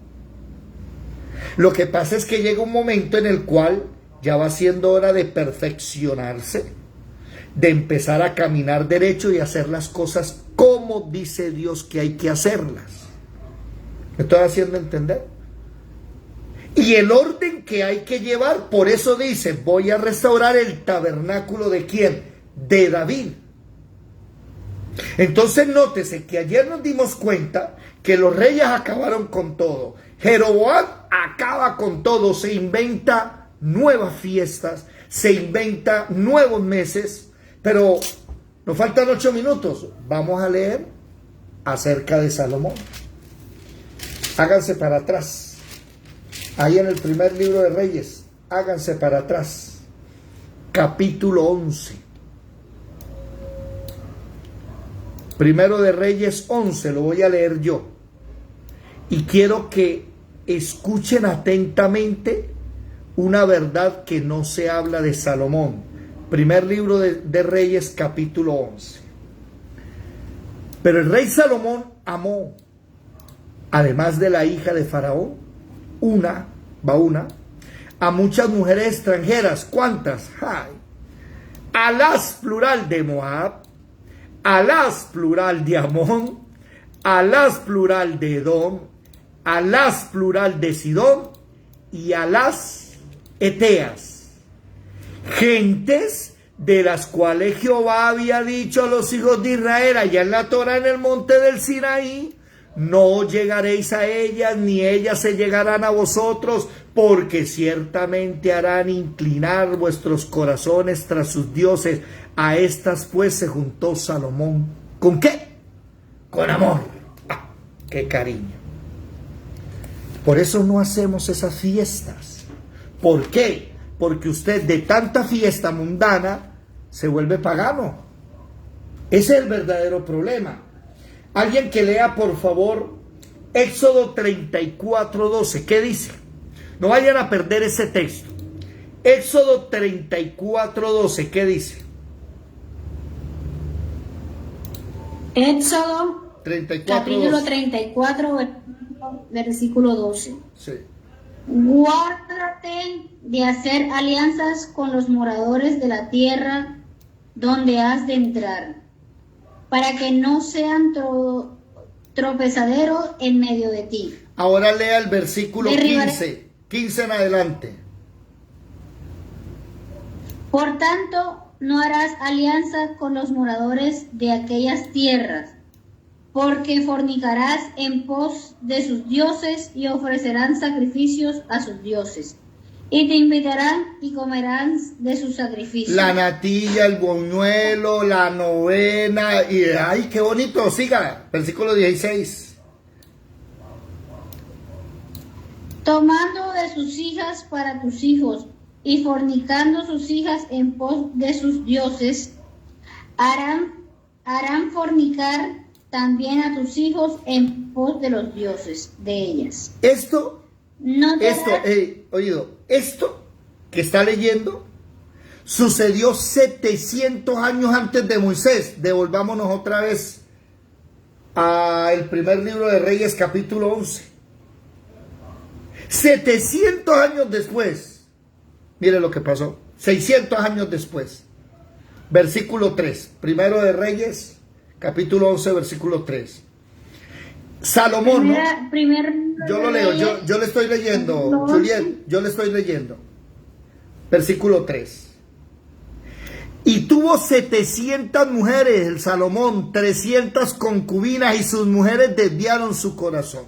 Lo que pasa es que llega un momento en el cual ya va siendo hora de perfeccionarse, de empezar a caminar derecho y hacer las cosas como dice Dios que hay que hacerlas. ¿Me estoy haciendo entender? Y el orden que hay que llevar, por eso dice, voy a restaurar el tabernáculo ¿de quién? De David. Entonces nótese que ayer nos dimos cuenta que los reyes acabaron con todo. Jeroboam acaba con todo, se inventa nuevas fiestas, se inventa nuevos meses, pero nos faltan 8 minutos. Vamos a leer acerca de Salomón. Háganse para atrás. Ahí en el primer libro de Reyes, háganse para atrás. Capítulo 11. Primero de Reyes 11, lo voy a leer yo. Y quiero que escuchen atentamente una verdad que no se habla de Salomón. Primer libro de Reyes, capítulo 11. Pero el rey Salomón amó, además de la hija de Faraón, a muchas mujeres extranjeras. ¿Cuántas? ¡Ay! A las plural de Moab, a las plural de Amón, a las plural de Edom, a las plural de Sidón y a las Eteas, gentes de las cuales Jehová había dicho a los hijos de Israel allá en la Torá en el monte del Sinaí, no llegaréis a ellas, ni ellas se llegarán a vosotros, porque ciertamente harán inclinar vuestros corazones tras sus dioses. A estas pues se juntó Salomón. ¿Con qué? Con amor. ¡Ah, qué cariño! Por eso no hacemos esas fiestas. ¿Por qué? Porque usted de tanta fiesta mundana se vuelve pagano. Ese es el verdadero problema. Alguien que lea por favor Éxodo 34:12. ¿Qué dice? No vayan a perder ese texto. Éxodo 34:12. ¿Qué dice? Éxodo 34, capítulo 12. 34, versículo 12. Sí. Guárdate de hacer alianzas con los moradores de la tierra donde has de entrar, para que no sean tropezadero en medio de ti. Ahora lea el versículo Derribaré. 15 en adelante. Por tanto, no harás alianza con los moradores de aquellas tierras, porque fornicarás en pos de sus dioses y ofrecerán sacrificios a sus dioses. Y te invitarán y comerán de sus sacrificios. La natilla, el buñuelo, la novena, y ¡ay, qué bonito! Siga, versículo 16. Tomando de sus hijas para tus hijos, y fornicando sus hijas en pos de sus dioses, harán fornicar también a tus hijos en pos de los dioses de ellas. Esto Oído, esto que está leyendo sucedió 700 años antes de Moisés. Devolvámonos otra vez al primer libro de Reyes, capítulo 11. 700 años después, mire lo que pasó. 600 años después, versículo 3, primero de Reyes, capítulo 11, versículo 3. Salomón, ¿no? Yo lo leo, yo le estoy leyendo, Juliet, yo le estoy leyendo. Versículo 3. Y tuvo 700 mujeres el Salomón, 300 concubinas, y sus mujeres desviaron su corazón.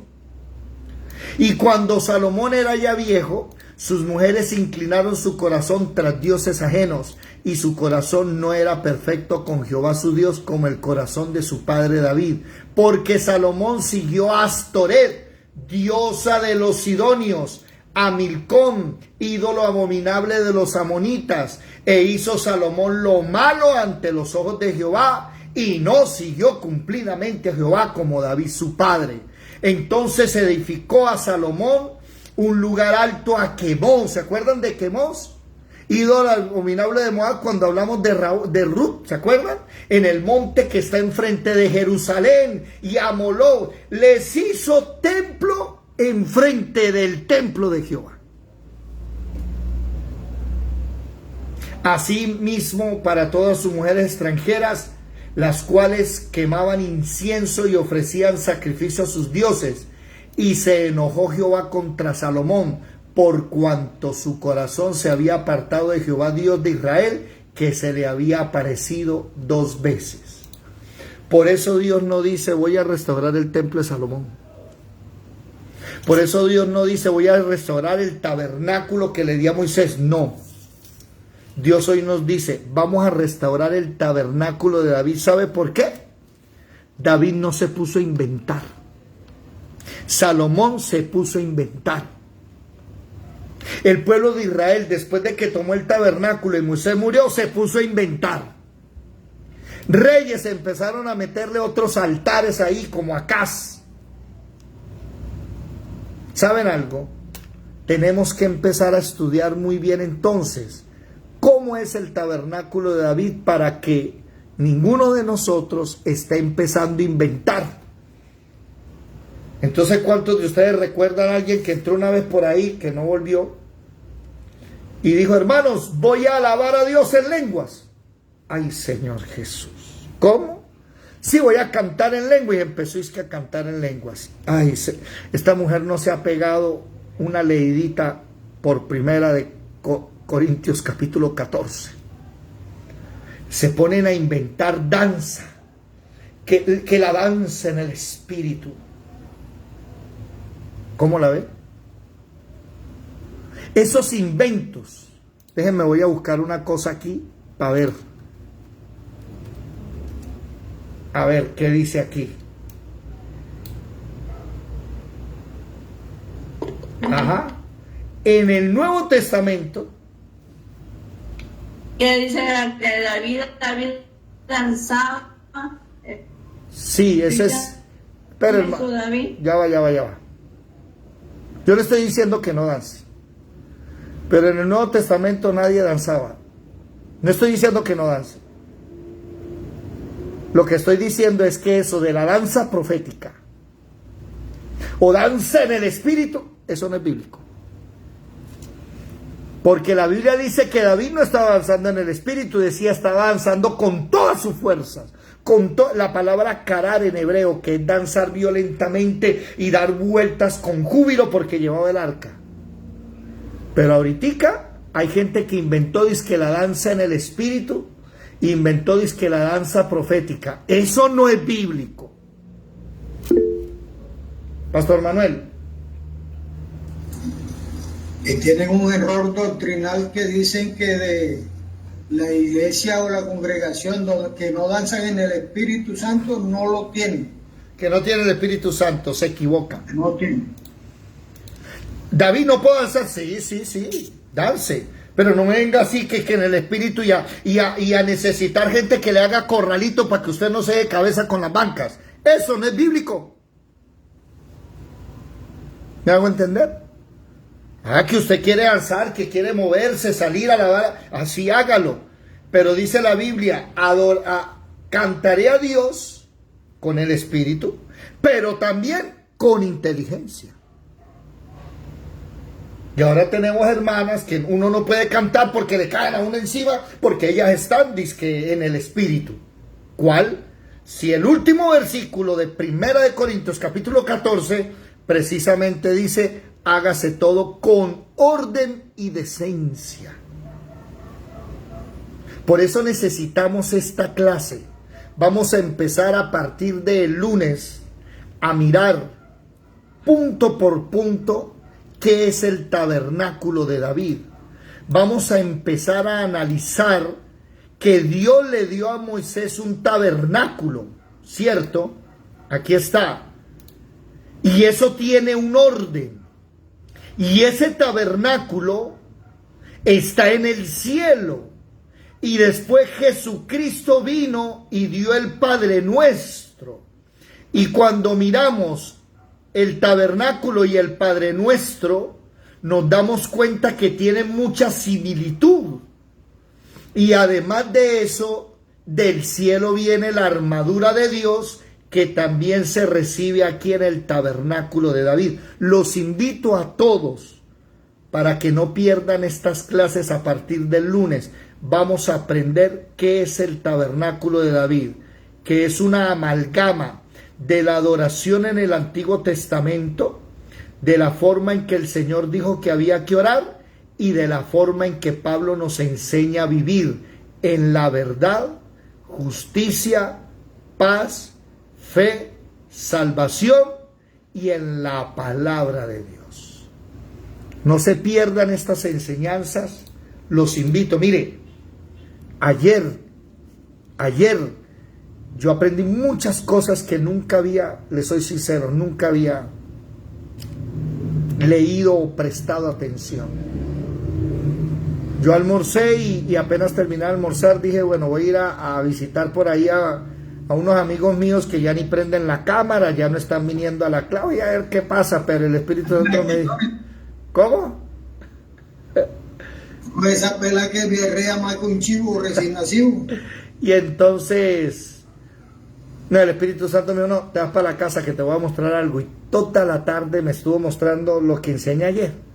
Y cuando Salomón era ya viejo, sus mujeres inclinaron su corazón tras dioses ajenos, y su corazón no era perfecto con Jehová su Dios como el corazón de su padre David, porque Salomón siguió a Astoret, diosa de los sidonios, a Milcom, ídolo abominable de los amonitas, e hizo Salomón lo malo ante los ojos de Jehová, y no siguió cumplidamente a Jehová como David su padre. Entonces edificó a Salomón un lugar alto a Quemos. ¿Se acuerdan de Quemos? Ídolo abominable de Moab, cuando hablamos de Ruth, ¿se acuerdan? En el monte que está enfrente de Jerusalén, y a Moloc les hizo templo enfrente del templo de Jehová. Asimismo, para todas sus mujeres extranjeras, las cuales quemaban incienso y ofrecían sacrificio a sus dioses. Y se enojó Jehová contra Salomón, por cuanto su corazón se había apartado de Jehová Dios de Israel, que se le había aparecido 2 veces. Por eso Dios no dice voy a restaurar el templo de Salomón. Por eso Dios no dice voy a restaurar el tabernáculo que le di a Moisés. No. Dios hoy nos dice vamos a restaurar el tabernáculo de David. ¿Sabe por qué? David no se puso a inventar. Salomón se puso a inventar. El pueblo de Israel, después de que tomó el tabernáculo y Moisés murió, se puso a inventar. Reyes empezaron a meterle otros altares ahí, como Acaz. ¿Saben algo? Tenemos que empezar a estudiar muy bien entonces cómo es el tabernáculo de David, para que ninguno de nosotros esté empezando a inventar. Entonces, ¿cuántos de ustedes recuerdan a alguien que entró una vez por ahí, que no volvió, y dijo, hermanos, voy a alabar a Dios en lenguas? Ay, Señor Jesús, ¿cómo? Sí, voy a cantar en lengua, y empezó a cantar en lenguas. Ay, esta mujer no se ha pegado una leidita por primera de Corintios capítulo 14. Se ponen a inventar danza, que la danza en el espíritu. ¿Cómo la ve? Esos inventos. Déjenme, voy a buscar una cosa aquí para ver. A ver, ¿qué dice aquí? Ajá. En el Nuevo Testamento. ¿Qué dice que David danzaba? Sí, ese es. Pero hermano, ya va. Yo le estoy diciendo que no dance. Pero en el Nuevo Testamento nadie danzaba. No estoy diciendo que no dance. Lo que estoy diciendo es que eso de la danza profética o danza en el espíritu, eso no es bíblico. Porque la Biblia dice que David no estaba avanzando en el espíritu, decía estaba avanzando con todas sus fuerzas. La palabra carar en hebreo, que es danzar violentamente y dar vueltas con júbilo porque llevaba el arca. Pero ahorita hay gente que inventó dizque la danza en el espíritu, inventó dizque la danza profética. Eso no es bíblico. Pastor Manuel. Y tienen un error doctrinal que dicen que de la iglesia o la congregación que no danzan en el Espíritu Santo no lo tienen. Que no tiene el Espíritu Santo, se equivoca. No tienen. David no puede danzar, sí, dance. Pero no me venga así que en el Espíritu y a necesitar gente que le haga corralito para que usted no se dé cabeza con las bancas. Eso no es bíblico. ¿Me hago entender? Que usted quiere danzar, que quiere moverse, salir a la vara, así hágalo. Pero dice la Biblia, cantaré a Dios con el espíritu, pero también con inteligencia. Y ahora tenemos hermanas que uno no puede cantar porque le caen a uno encima, porque ellas están dizque en el espíritu. ¿Cuál? Si el último versículo de 1 de Corintios capítulo 14 precisamente dice: hágase todo con orden y decencia. Por eso necesitamos esta clase. Vamos a empezar a partir del lunes a mirar punto por punto qué es el tabernáculo de David. Vamos a empezar a analizar que Dios le dio a Moisés un tabernáculo, ¿cierto? Aquí está. Y eso tiene un orden. Y ese tabernáculo está en el cielo. Y después Jesucristo vino y dio el Padre Nuestro. Y cuando miramos el tabernáculo y el Padre Nuestro, nos damos cuenta que tienen mucha similitud. Y además de eso, del cielo viene la armadura de Dios, que también se recibe aquí en el tabernáculo de David. Los invito a todos para que no pierdan estas clases a partir del lunes. Vamos a aprender qué es el tabernáculo de David, que es una amalgama de la adoración en el Antiguo Testamento, de la forma en que el Señor dijo que había que orar y de la forma en que Pablo nos enseña a vivir en la verdad, justicia, paz, fe, salvación y en la palabra de Dios. No se pierdan estas enseñanzas, los invito. Mire, ayer yo aprendí muchas cosas que nunca había, les soy sincero, nunca había leído o prestado atención. Yo almorcé y apenas terminé de almorzar dije, bueno, voy a ir a visitar por ahí a unos amigos míos que ya ni prenden la cámara, ya no están viniendo a la clave, y a ver qué pasa. Pero el Espíritu Santo me dijo, ¿cómo? Esa pela que berrea más que un chivo recién nacido. Y entonces, no, el Espíritu Santo me dijo, no, te vas para la casa que te voy a mostrar algo. Y toda la tarde me estuvo mostrando lo que enseñé ayer.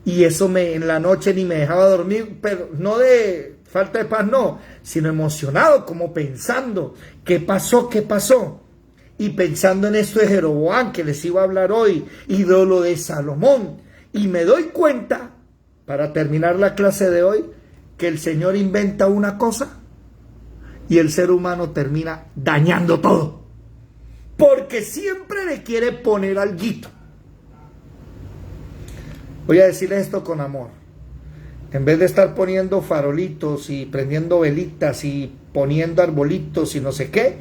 Y eso en la noche ni me dejaba dormir, pero no de falta de paz, no, sino emocionado, como pensando, ¿qué pasó? Y pensando en esto de Jeroboam, que les iba a hablar hoy, y de lo de Salomón. Y me doy cuenta, para terminar la clase de hoy, que el Señor inventa una cosa y el ser humano termina dañando todo. Porque siempre le quiere poner alguito. Voy a decirles esto con amor. En vez de estar poniendo farolitos y prendiendo velitas y poniendo arbolitos y no sé qué,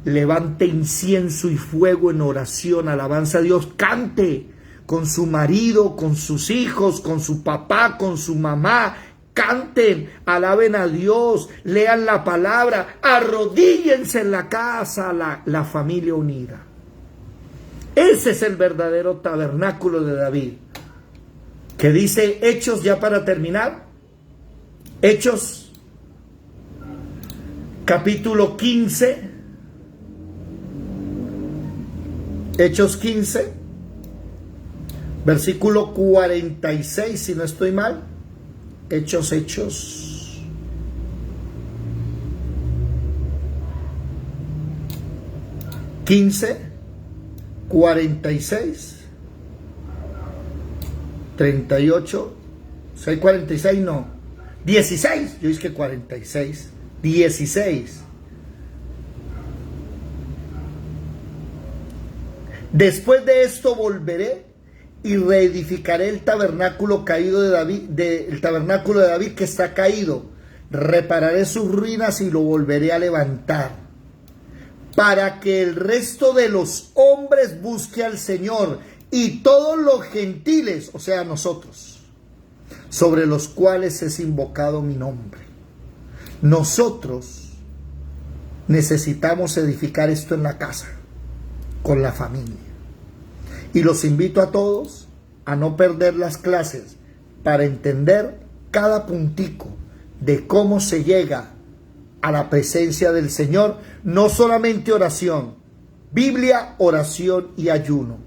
levante incienso y fuego en oración, alabanza a Dios, cante con su marido, con sus hijos, con su papá, con su mamá, canten, alaben a Dios, lean la palabra, arrodíllense en la casa, la familia unida. Ese es el verdadero tabernáculo de David. Que dice Hechos, ya para terminar, Hechos capítulo 15, Hechos 15, versículo 46, si no estoy mal. Hechos. 15, 46, 38, 46 no, 16, yo dije que 46, 16. Después de esto volveré y reedificaré el tabernáculo caído de David, el tabernáculo de David que está caído. Repararé sus ruinas y lo volveré a levantar, para que el resto de los hombres busque al Señor y todos los gentiles, o sea, nosotros, sobre los cuales es invocado mi nombre. Nosotros necesitamos edificar esto en la casa, con la familia. Y los invito a todos a no perder las clases para entender cada puntico de cómo se llega a la presencia del Señor. No solamente oración, Biblia, oración y ayuno.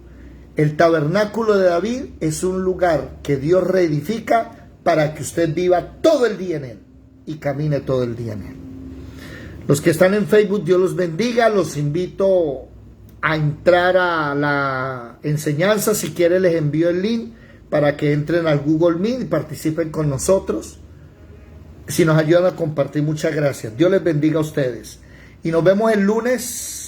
El tabernáculo de David es un lugar que Dios reedifica para que usted viva todo el día en él y camine todo el día en él. Los que están en Facebook, Dios los bendiga. Los invito a entrar a la enseñanza. Si quieren, les envío el link para que entren al Google Meet y participen con nosotros. Si nos ayudan a compartir, muchas gracias. Dios les bendiga a ustedes. Y nos vemos el lunes.